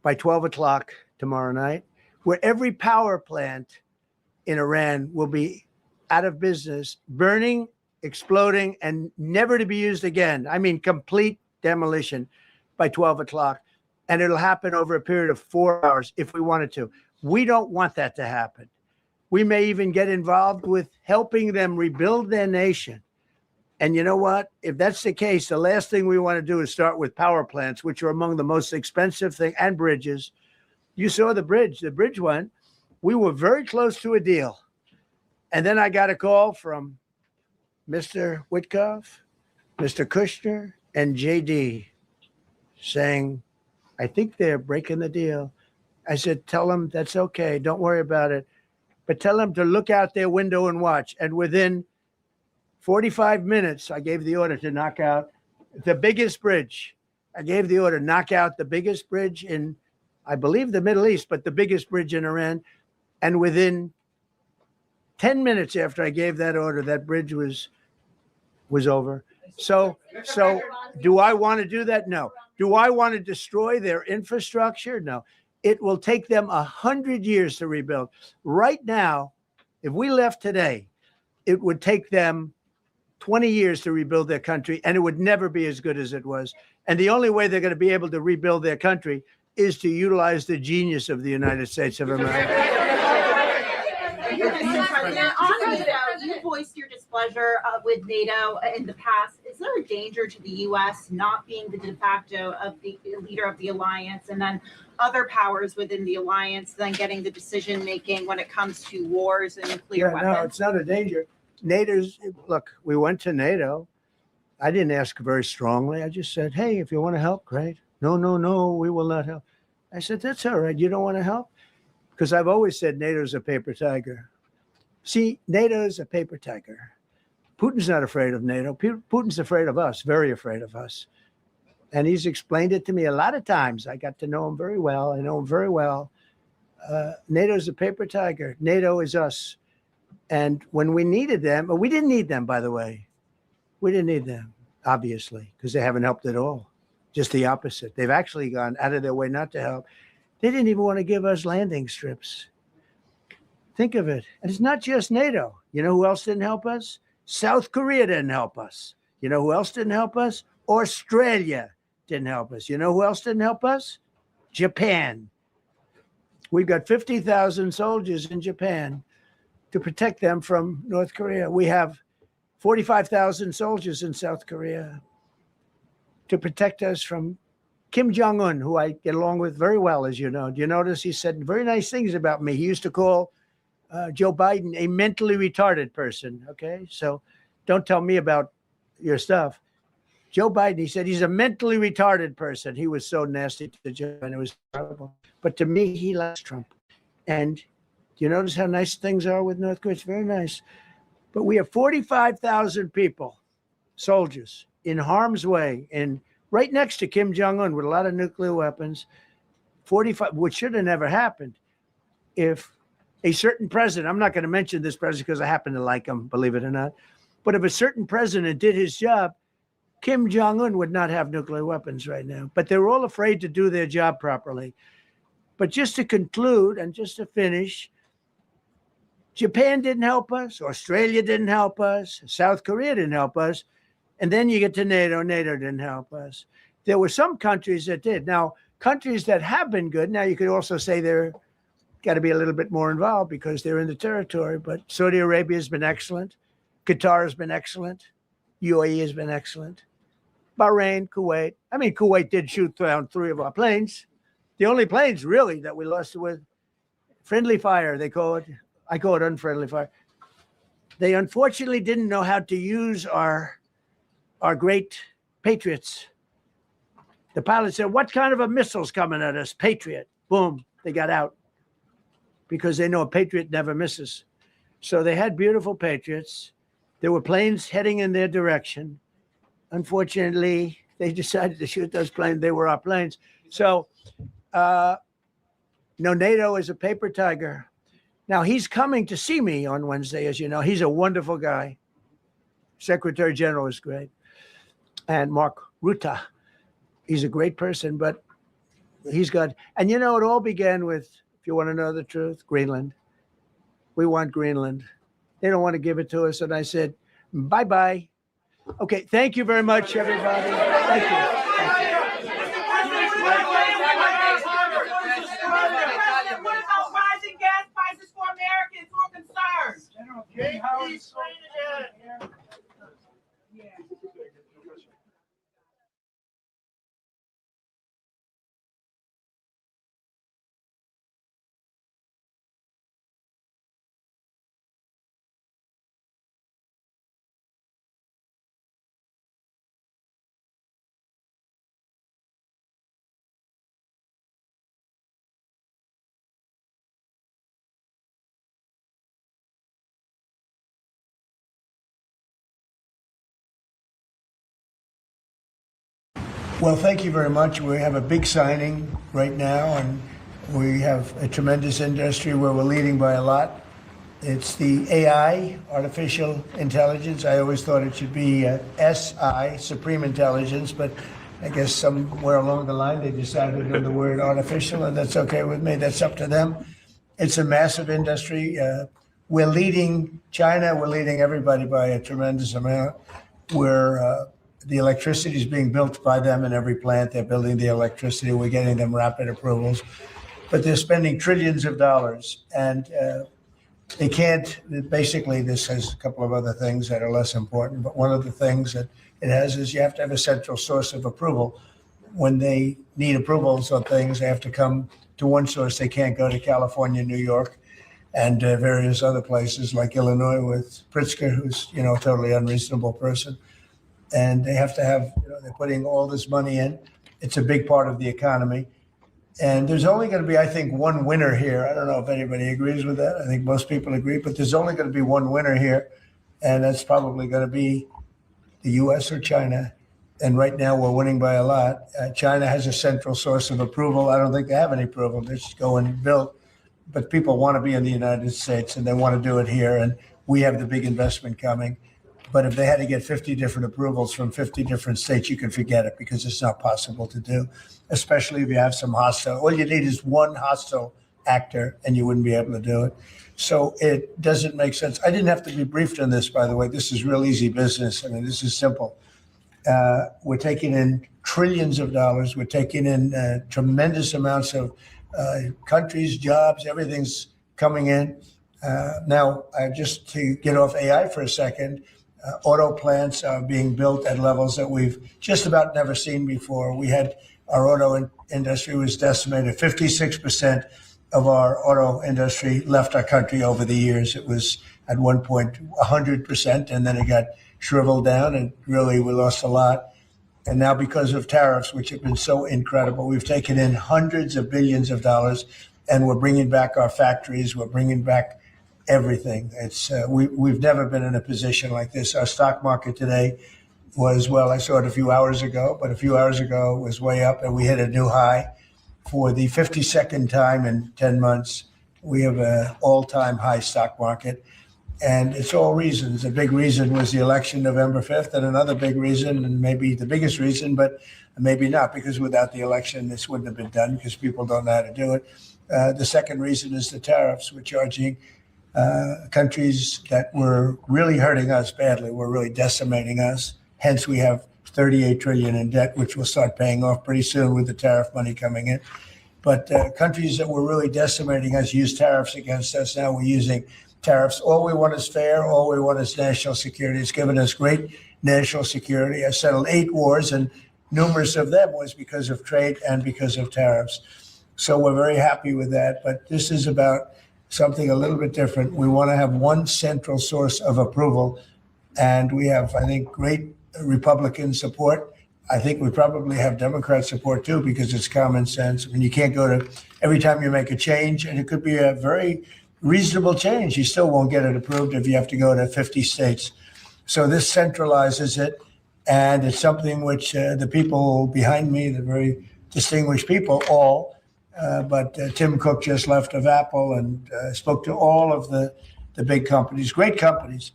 Speaker 1: by 12 o'clock tomorrow night, where every power plant in Iran will be out of business, burning, exploding, and never to be used again. I mean, complete demolition by 12 o'clock. And it'll happen over a period of 4 hours if we wanted to. We don't want that to happen. We may even get involved with helping them rebuild their nation. And you know what? If that's the case, the last thing we want to do is start with power plants, which are among the most expensive thing, and bridges. You saw the bridge went. We were very close to a deal. And then I got a call from Mr. Witkoff, Mr. Kushner, and JD saying, I think they're breaking the deal. I said, tell them that's okay. Don't worry about it. But tell them to look out their window and watch. And within 45 minutes, I gave the order to knock out the biggest bridge. I gave the order, knock out the biggest bridge in, I believe, the Middle East, but the biggest bridge in Iran. And within 10 minutes after I gave that order, that bridge was over. So do I want to do that? No. Do I want to destroy their infrastructure? No. It will take them 100 years to rebuild. Right now, if we left today, it would take them 20 years to rebuild their country, and it would never be as good as it was. And the only way they're going to be able to rebuild their country is to utilize the genius of the United States of America.
Speaker 18: On NATO, you voiced your displeasure with NATO in the past. Is there a danger to the U.S. not being the de facto of the leader of the alliance, and then other powers within the alliance then getting the decision making when it comes to wars and nuclear weapons?
Speaker 1: No, it's not a danger. Look, we went to NATO. I didn't ask very strongly. I just said, hey, if you want to help, great. No, we will not help. I said, that's all right. You don't want to help? Because I've always said NATO's a paper tiger. See, NATO is a paper tiger. Putin's not afraid of NATO. Putin's afraid of us, very afraid of us. And he's explained it to me a lot of times. I got to know him very well. I know him very well. NATO's a paper tiger. NATO is us. And when we needed them, we didn't need them, by the way. We didn't need them, obviously, because they haven't helped at all. Just the opposite. They've actually gone out of their way not to help. They didn't even want to give us landing strips. Think of it. And it's not just NATO. You know who else didn't help us? South Korea didn't help us. You know who else didn't help us? Australia didn't help us. You know who else didn't help us? Japan. We've got 50,000 soldiers in Japan to protect them from North Korea. We have 45,000 soldiers in South Korea to protect us from Kim Jong-un, who I get along with very well, as you know. Do you notice he said very nice things about me? He used to call Joe Biden a mentally retarded person, okay? So don't tell me about your stuff. Joe Biden, he said he's a mentally retarded person. He was so nasty to Joe, and it was terrible. But to me, he likes Trump. And do you notice how nice things are with North Korea? It's very nice. But we have 45,000 people, soldiers, in harm's way, and right next to Kim Jong-un with a lot of nuclear weapons, 45, which should have never happened. If a certain president, I'm not going to mention this president because I happen to like him, believe it or not, but if a certain president did his job, Kim Jong-un would not have nuclear weapons right now. But they were all afraid to do their job properly. But just to conclude and just to finish, Japan didn't help us, Australia didn't help us, South Korea didn't help us, and then you get to NATO, NATO didn't help us. There were some countries that did. Now, countries that have been good, now you could also say they're got to be a little bit more involved because they're in the territory, but Saudi Arabia has been excellent, Qatar has been excellent, UAE has been excellent, Bahrain, Kuwait. I mean, Kuwait did shoot down 3 of our planes. The only planes really that we lost with friendly fire, they call it. I call it unfriendly fire. They unfortunately didn't know how to use our great Patriots. The pilot said, what kind of a missile's coming at us? Patriot. Boom, they got out because they know a Patriot never misses. So they had beautiful Patriots. There were planes heading in their direction. Unfortunately, they decided to shoot those planes. They were our planes. So, no, NATO is a paper tiger. Now, he's coming to see me on Wednesday, as you know. He's a wonderful guy. Secretary General is great. And Mark Rutte, he's a great person, but he's got, and you know, it all began with, if you want to know the truth, Greenland. We want Greenland. They don't want to give it to us. And I said, bye-bye. Okay, thank you very much, everybody. Thank you.
Speaker 19: What about rising gas prices for Americans who are concerned?
Speaker 1: General Jay Howard is Well, thank you very much. We have a big signing right now, and we have a tremendous industry where we're leading by a lot. It's the AI, artificial intelligence. I always thought it should be SI, supreme intelligence, but I guess somewhere along the line they decided on the word artificial, and that's okay with me. That's up to them. It's a massive industry. we're leading China, we're leading everybody by a tremendous amount. The electricity is being built by them in every plant. They're building the electricity. We're getting them rapid approvals, but they're spending trillions of dollars, and they can't. Basically, this has a couple of other things that are less important, but one of the things that it has is you have to have a central source of approval. When they need approvals on things, they have to come to one source. They can't go to California, New York, and various other places like Illinois with Pritzker, who's a totally unreasonable person. And they have to have, they're putting all this money in. It's a big part of the economy. And there's only going to be, I think, one winner here. I don't know if anybody agrees with that. I think most people agree, but there's only going to be one winner here. And that's probably going to be the US or China. And right now we're winning by a lot. China has a central source of approval. I don't think they have any approval. They just go and build. But people want to be in the United States and they want to do it here. And we have the big investment coming. But if they had to get 50 different approvals from 50 different states, you can forget it because it's not possible to do, especially if you have some hostile. All you need is one hostile actor and you wouldn't be able to do it. So it doesn't make sense. I didn't have to be briefed on this, by the way. This is real easy business. I mean, this is simple. We're taking in trillions of dollars. We're taking in tremendous amounts of countries, jobs, everything's coming in. Now, just to get off AI for a second, auto plants are being built at levels that we've just about never seen before. We had our auto industry was decimated. 56% of our auto industry left our country over the years. It was at one point 100%, and then it got shriveled down, and really we lost a lot. And now because of tariffs, which have been so incredible, we've taken in hundreds of billions of dollars, and we're bringing back our factories. We're bringing back everything. It's we've never been in a position like this. Our stock market today was, well, I saw it a few hours ago, but a few hours ago it was way up, and we hit a new high for the 52nd time in 10 months. We have an all-time high stock market, and it's all reasons. A big reason was the election November 5th, and another big reason, and maybe the biggest reason, but maybe not, because without the election this wouldn't have been done because people don't know how to do it. The second reason is the tariffs. We're charging countries that were really hurting us badly, were really decimating us. Hence, we have 38 trillion in debt, which will start paying off pretty soon with the tariff money coming in. But countries that were really decimating us use tariffs against us. Now we're using tariffs. All we want is fair. All we want is national security. It's given us great national security. I settled 8 wars, and numerous of them was because of trade and because of tariffs. So we're very happy with that. But this is about something a little bit different. We want to have one central source of approval, and we have, I think, great Republican support. I think we probably have Democrat support too, because it's common sense. I mean, you can't go to every time you make a change, and it could be a very reasonable change. You still won't get it approved if you have to go to 50 states. So this centralizes it, and it's something which the people behind me, the very distinguished people, but Tim Cook just left of Apple and spoke to all of the big companies, great companies,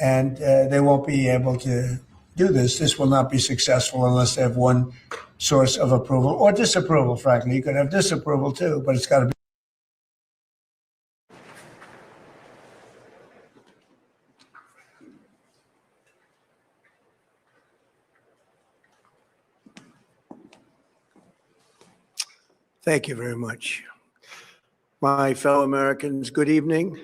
Speaker 1: and they won't be able to do this. This will not be successful unless they have one source of approval or disapproval, frankly. You could have disapproval too, but it's got to be. Thank you very much. My fellow Americans, good evening.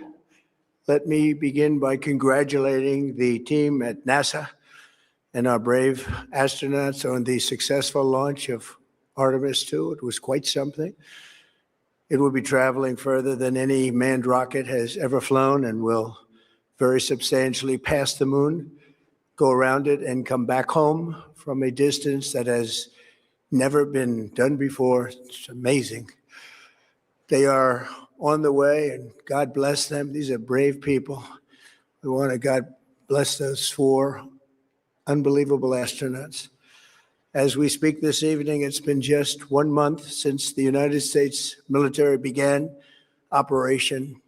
Speaker 1: Let me begin by congratulating the team at NASA and our brave astronauts on the successful launch of Artemis 2. It was quite something. It will be traveling further than any manned rocket has ever flown and will very substantially pass the moon, go around it, and come back home from a distance that has never been done before. It's amazing. They are on the way, and God bless them. These are brave people. We want to God bless those 4 unbelievable astronauts. As we speak this evening, it's been just 1 month since the United States military began Operation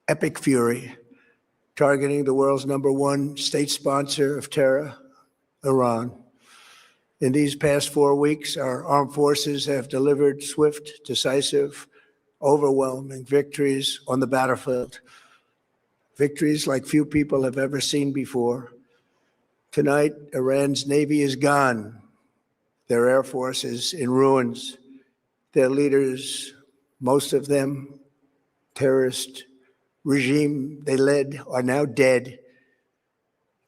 Speaker 1: Epic Fury, targeting the world's #1 state sponsor of terror, Iran. In these past 4 weeks, our armed forces have delivered swift, decisive, overwhelming victories on the battlefield. victories like few people have ever seen before. Tonight, Iran's navy is gone. Their air force is in ruins. Their leaders, most of them terrorist regime they led, are now dead.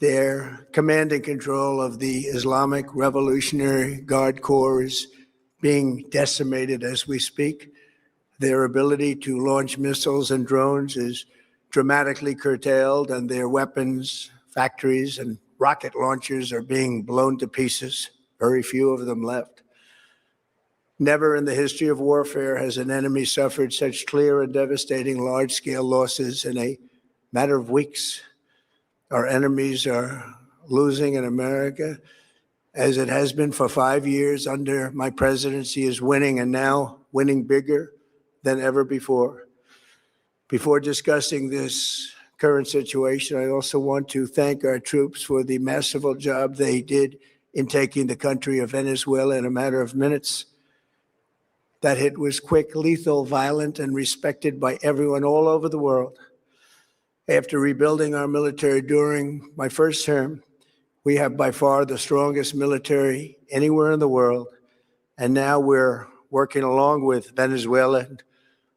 Speaker 1: Their command and control of the Islamic Revolutionary Guard Corps is being decimated as we speak. Their ability to launch missiles and drones is dramatically curtailed, and their weapons, factories, and rocket launchers are being blown to pieces. Very few of them left. Never in the history of warfare has an enemy suffered such clear and devastating large-scale losses in a matter of weeks. Our enemies are losing in America, as it has been for 5 years under my presidency, is winning, and now winning bigger than ever before. Before discussing this current situation, I also want to thank our troops for the masterful job they did in taking the country of Venezuela in a matter of minutes. That hit was quick, lethal, violent, and respected by everyone all over the world. After rebuilding our military during my first term, we have by far the strongest military anywhere in the world. And now we're working along with Venezuela and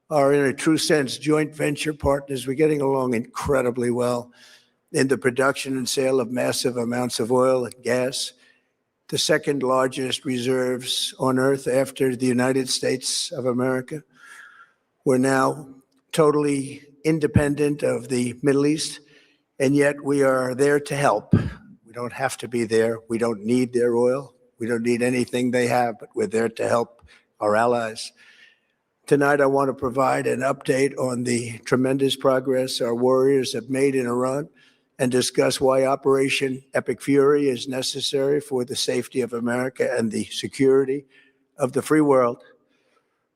Speaker 1: are, in a true sense, joint venture partners. We're getting along incredibly well in the production and sale of massive amounts of oil and gas, the second largest reserves on earth after the United States of America. We're now totally independent of the Middle East, and yet we are there to help. We don't have to be there. We don't need their oil. We don't need anything they have, but we're there to help our allies. Tonight, I want to provide an update on the tremendous progress our warriors have made in Iran and discuss why Operation Epic Fury is necessary for the safety of America and the security of the free world.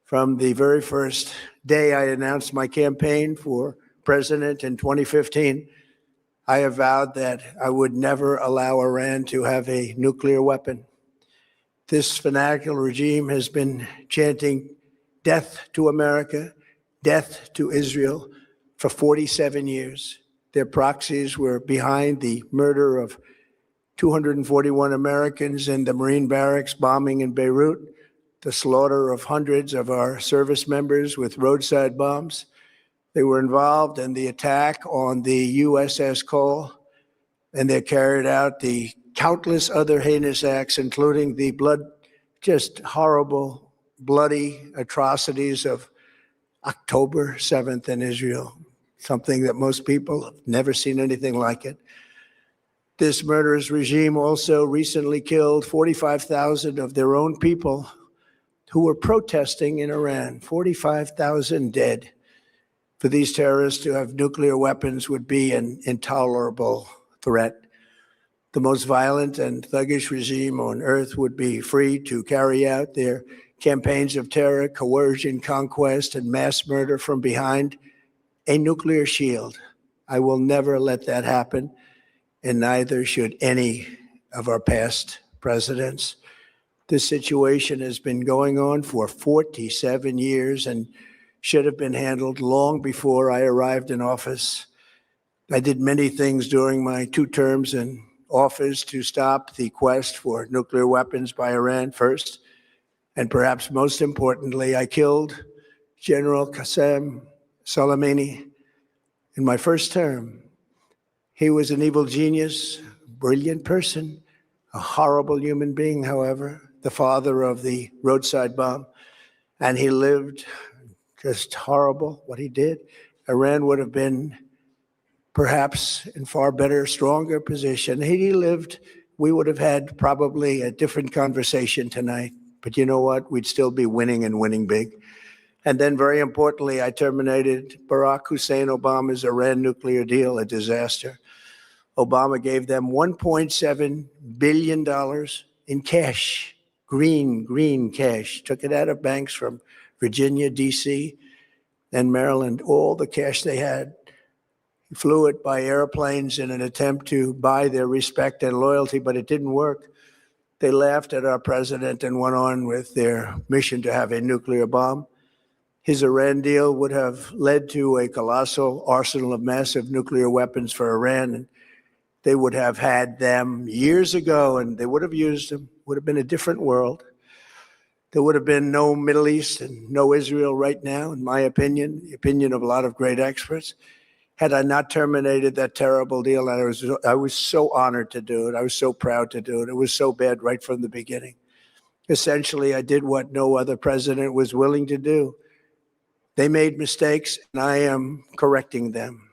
Speaker 1: From the very first day I announced my campaign for president in 2015, I have vowed that I would never allow Iran to have a nuclear weapon. This fanatical regime has been chanting death to America, death to Israel for 47 years. Their proxies were behind the murder of 241 Americans in the Marine barracks bombing in Beirut, the slaughter of hundreds of our service members with roadside bombs. They were involved in the attack on the USS Cole, and they carried out the countless other heinous acts, including the just horrible, bloody atrocities of October 7th in Israel, something that most people have never seen anything like it. This murderous regime also recently killed 45,000 of their own people who were protesting in Iran. 45,000 dead. For these terrorists to have nuclear weapons would be an intolerable threat. The most violent and thuggish regime on earth would be free to carry out their campaigns of terror, coercion, conquest, and mass murder from behind a nuclear shield. I will never let that happen, and neither should any of our past presidents. This situation has been going on for 47 years and should have been handled long before I arrived in office. I did many things during my 2 terms in office to stop the quest for nuclear weapons by Iran first, and perhaps most importantly, I killed General Qasem Soleimani in my first term. He was an evil genius, brilliant person, a horrible human being, however, the father of the roadside bomb, and he lived just horrible what he did. Iran would have been perhaps in far better, stronger position. Had he lived, we would have had probably a different conversation tonight. But you know what? We'd still be winning and winning big. And then very importantly, I terminated Barack Hussein Obama's Iran nuclear deal, a disaster. Obama gave them $1.7 billion in cash, green cash, took it out of banks from Virginia, D.C., and Maryland, all the cash they had. He flew it by airplanes in an attempt to buy their respect and loyalty, but it didn't work. They laughed at our president and went on with their mission to have a nuclear bomb. His Iran deal would have led to a colossal arsenal of massive nuclear weapons for Iran, and they would have had them years ago, and they would have used them. Would have been a different world. There would have been no Middle East and no Israel right now, in my opinion, the opinion of a lot of great experts. Had I not terminated that terrible deal, I was so honored to do it. I was so proud to do it. It was so bad right from the beginning. Essentially, I did what no other president was willing to do. They made mistakes, and I am correcting them.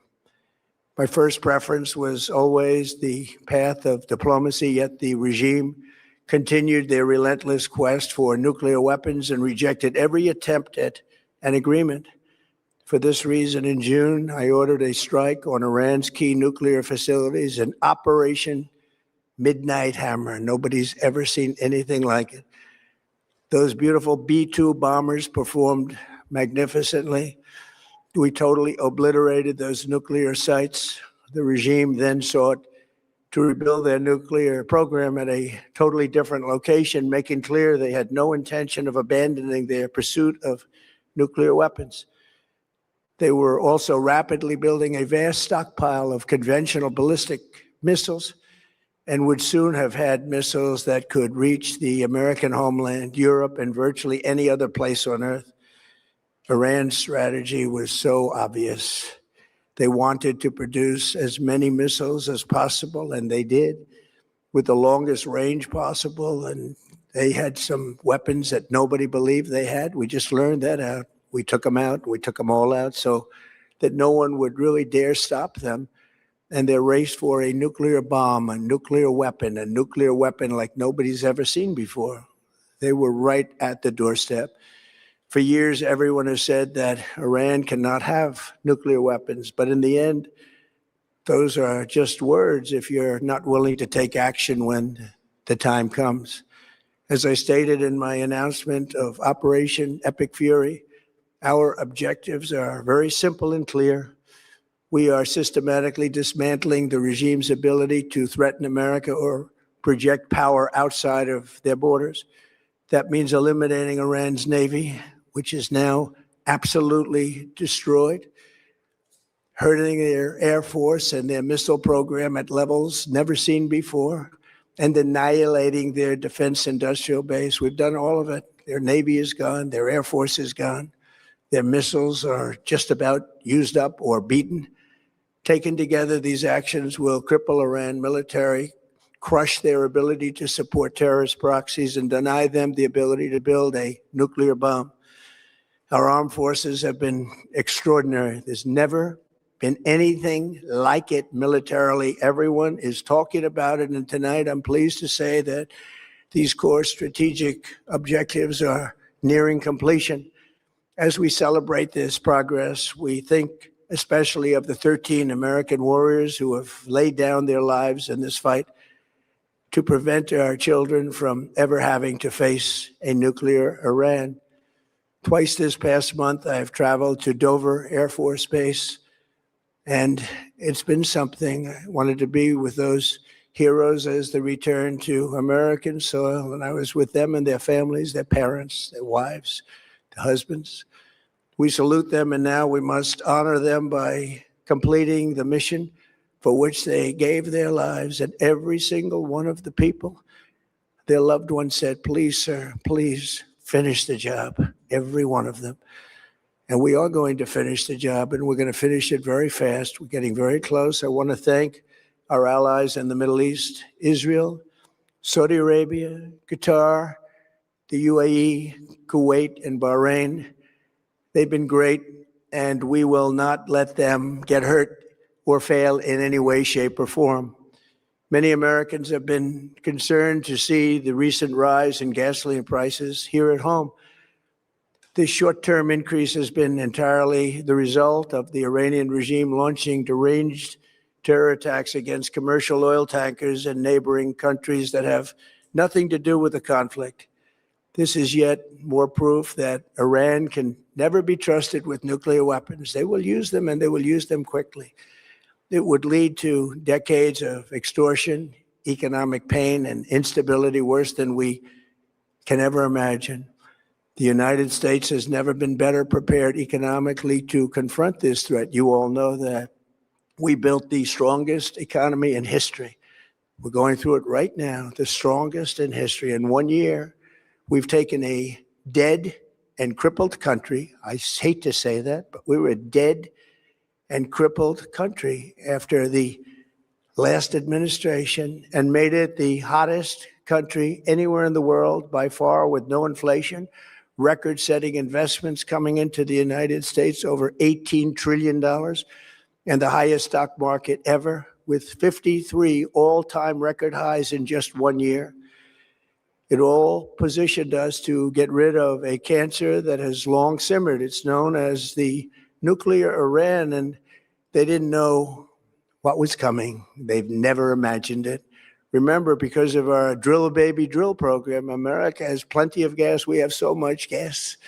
Speaker 1: My first preference was always the path of diplomacy, yet the regime continued their relentless quest for nuclear weapons and rejected every attempt at an agreement. For this reason, in June, I ordered a strike on Iran's key nuclear facilities, an Operation Midnight Hammer. Nobody's ever seen anything like it. Those beautiful B-2 bombers performed magnificently. We totally obliterated those nuclear sites. The regime then sought to rebuild their nuclear program at a totally different location, making clear they had no intention of abandoning their pursuit of nuclear weapons. They were also rapidly building a vast stockpile of conventional ballistic missiles and would soon have had missiles that could reach the American homeland, Europe, and virtually any other place on Earth. Iran's strategy was so obvious. They wanted to produce as many missiles as possible, and they did, with the longest range possible. And they had some weapons that nobody believed they had. We just learned that out. We took them out. We took them all out so that no one would really dare stop them. And their race for a nuclear bomb, a nuclear weapon like nobody's ever seen before. They were right at the doorstep. For years, everyone has said that Iran cannot have nuclear weapons, but in the end, those are just words if you're not willing to take action when the time comes. As I stated in my announcement of Operation Epic Fury, our objectives are very simple and clear. We are systematically dismantling the regime's ability to threaten America or project power outside of their borders. That means eliminating Iran's Navy, which is now absolutely destroyed, hurting their Air Force and their missile program at levels never seen before, and annihilating their defense industrial base. We've done all of it. Their Navy is gone, their Air Force is gone, their missiles are just about used up or beaten. Taken together, these actions will cripple Iran military, crush their ability to support terrorist proxies, and deny them the ability to build a nuclear bomb. Our armed forces have been extraordinary. There's never been anything like it militarily. Everyone is talking about it. And tonight, I'm pleased to say that these core strategic objectives are nearing completion. As we celebrate this progress, we think especially of the 13 American warriors who have laid down their lives in this fight to prevent our children from ever having to face a nuclear Iran. Twice this past month, I've traveled to Dover Air Force Base, and it's been something. I wanted to be with those heroes as they return to American soil, and I was with them and their families, their parents, their wives, their husbands. We salute them, and now we must honor them by completing the mission for which they gave their lives. And every single one of the people, their loved ones said, "Please, sir, please finish the job," every one of them. And we are going to finish the job, and we're going to finish it very fast. We're getting very close. I want to thank our allies in the Middle East, Israel, Saudi Arabia, Qatar, the UAE, Kuwait, and Bahrain. They've been great, and we will not let them get hurt or fail in any way, shape, or form. Many Americans have been concerned to see the recent rise in gasoline prices here at home. This short-term increase has been entirely the result of the Iranian regime launching deranged terror attacks against commercial oil tankers in neighboring countries that have nothing to do with the conflict. This is yet more proof that Iran can never be trusted with nuclear weapons. They will use them, and they will use them quickly. It would lead to decades of extortion, economic pain, and instability worse than we can ever imagine. The United States has never been better prepared economically to confront this threat. You all know that. We built the strongest economy in history. We're going through it right now, the strongest in history. In 1 year, we've taken a dead and crippled country. I hate to say that, but we were a dead and crippled country after the last administration and made it the hottest country anywhere in the world by far, with no inflation, record-setting investments coming into the United States, over $18 trillion, and the highest stock market ever, with 53 all-time record highs in just 1 year. It all positioned us to get rid of a cancer that has long simmered. It's known as the nuclear Iran, and they didn't know what was coming. They've never imagined it. Remember, because of our Drill Baby Drill program, America has plenty of gas. We have so much gas.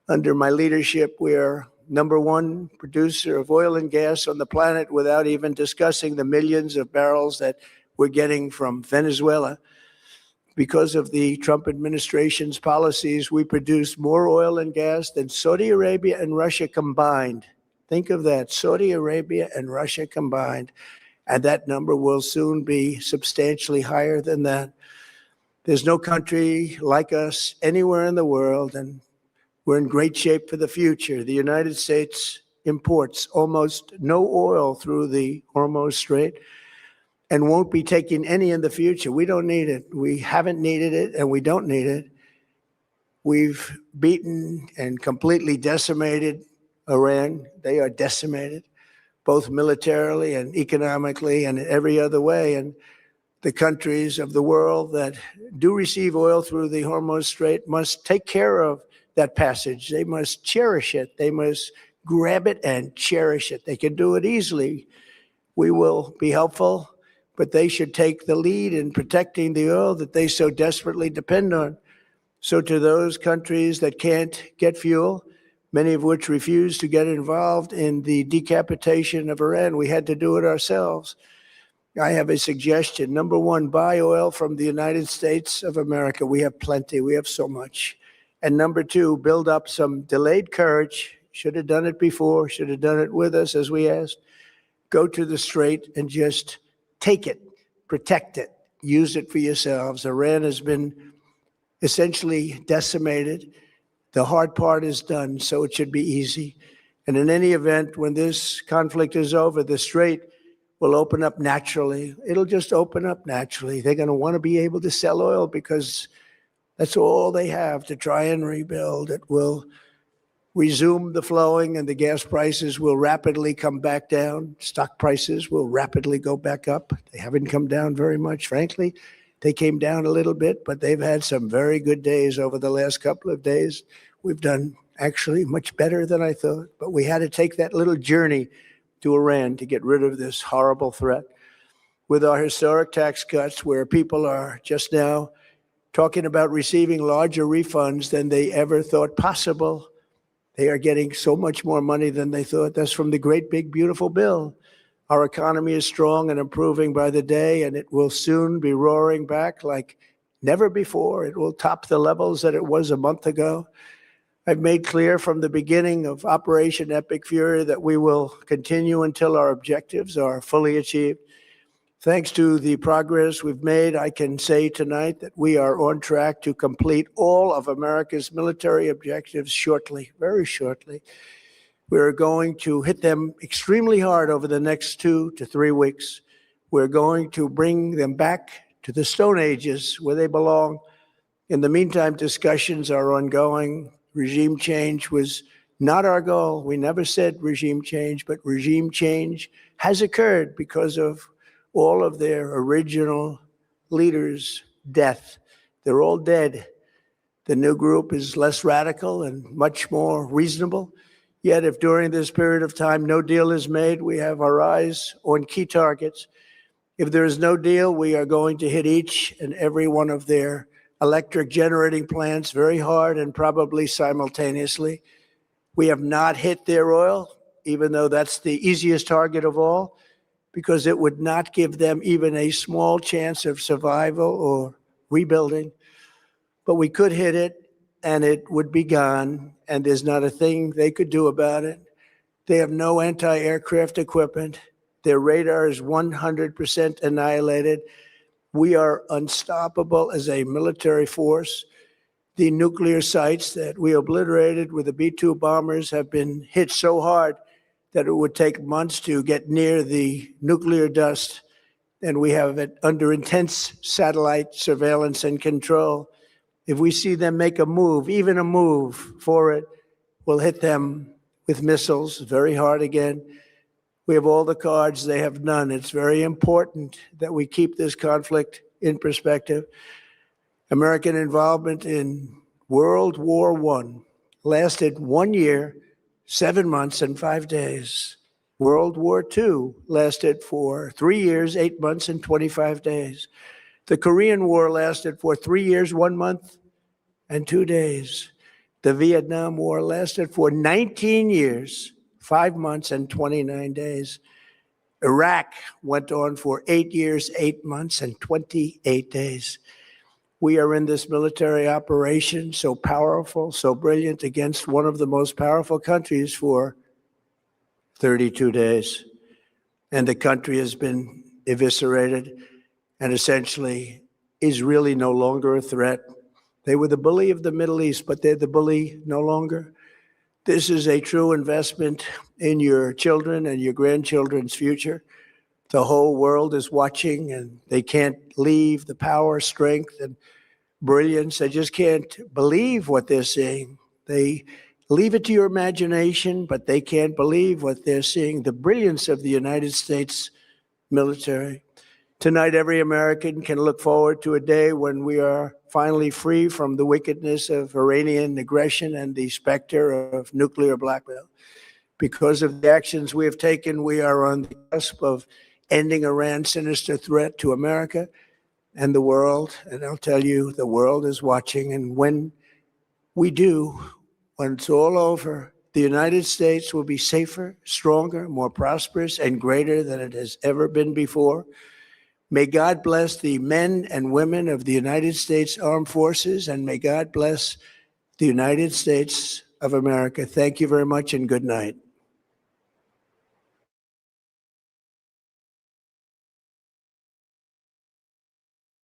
Speaker 1: Under my leadership, we are #1 producer of oil and gas on the planet, without even discussing the millions of barrels that we're getting from Venezuela. Because of the Trump administration's policies, we produce more oil and gas than Saudi Arabia and Russia combined. Think of that, Saudi Arabia and Russia combined. And that number will soon be substantially higher than that. There's no country like us anywhere in the world, and we're in great shape for the future. The United States imports almost no oil through the Hormuz Strait and won't be taking any in the future. We don't need it. We haven't needed it, and we don't need it. We've beaten and completely decimated Iran. They are decimated, both militarily and economically and in every other way. And the countries of the world that do receive oil through the Hormuz Strait must take care of that passage. They must cherish it. They must grab it and cherish it. They can do it easily. We will be helpful, but they should take the lead in protecting the oil that they so desperately depend on. So to those countries that can't get fuel, many of which refuse to get involved in the decapitation of Iran, we had to do it ourselves. I have a suggestion. #1, buy oil from the United States of America. We have plenty. We have so much. And #2, build up some delayed courage. Should have done it before. Should have done it with us, as we asked. Go to the Strait and just take it, protect it, use it for yourselves. Iran has been essentially decimated. The hard part is done, so it should be easy. And in any event, when this conflict is over, the Strait will open up naturally. It'll just open up naturally. They're going to want to be able to sell oil because that's all they have to try and rebuild. It will resume the flowing, and the gas prices will rapidly come back down. Stock prices will rapidly go back up. They haven't come down very much, frankly. They came down a little bit, but they've had some very good days over the last couple of days. We've done actually much better than I thought, but we had to take that little journey to Iran to get rid of this horrible threat. With our historic tax cuts, where people are just now talking about receiving larger refunds than they ever thought possible, they are getting so much more money than they thought. That's from the great big beautiful bill. Our economy is strong and improving by the day, and it will soon be roaring back like never before. It will top the levels that it was a month ago. I've made clear from the beginning of Operation Epic Fury that we will continue until our objectives are fully achieved. Thanks to the progress we've made, I can say tonight that we are on track to complete all of America's military objectives shortly, very shortly. We're going to hit them extremely hard over the next 2 to 3 weeks. We're going to bring them back to the Stone Ages where they belong. In the meantime, discussions are ongoing. Regime change was not our goal. We never said regime change, but regime change has occurred because of all of their original leaders' death. They're all dead. The new group is less radical and much more reasonable. Yet if during this period of time no deal is made, we have our eyes on key targets. If there is no deal, we are going to hit each and every one of their electric generating plants very hard and probably simultaneously. We have not hit their oil, even though that's the easiest target of all, because it would not give them even a small chance of survival or rebuilding. But we could hit it, and it would be gone, and there's not a thing they could do about it. They have no anti-aircraft equipment. Their radar is 100% annihilated. We are unstoppable as a military force. The nuclear sites that we obliterated with the B-2 bombers have been hit so hard that it would take months to get near the nuclear dust. And we have it under intense satellite surveillance and control. If we see them make a move, even a move for it, we'll hit them with missiles very hard again. We have all the cards, they have none. It's very important that we keep this conflict in perspective. American involvement in World War I lasted 1 year, 7 months, and 5 days. World War II lasted for 3 years, 8 months, and 25 days. The Korean War lasted for 3 years, 1 month, and 2 days. The Vietnam War lasted for 19 years, 5 months, and 29 days. Iraq went on for 8 years, 8 months, and 28 days. We are in this military operation, so powerful, so brilliant, against one of the most powerful countries for 32 days. And the country has been eviscerated and essentially is really no longer a threat. They were the bully of the Middle East, but they're the bully no longer. This is a true investment in your children and your grandchildren's future. The whole world is watching, and they can't leave the power, strength, and brilliance. They just can't believe what they're seeing. They leave it to your imagination, but they can't believe what they're seeing, the brilliance of the United States military. Tonight, every American can look forward to a day when we are finally free from the wickedness of Iranian aggression and the specter of nuclear blackmail. Because of the actions we have taken, we are on the cusp of ending Iran's sinister threat to America and the world. And I'll tell you, the world is watching. And when we do, when it's all over, the United States will be safer, stronger, more prosperous, and greater than it has ever been before. May God bless the men and women of the United States Armed Forces, and may God bless the United States of America. Thank you very much, and good night.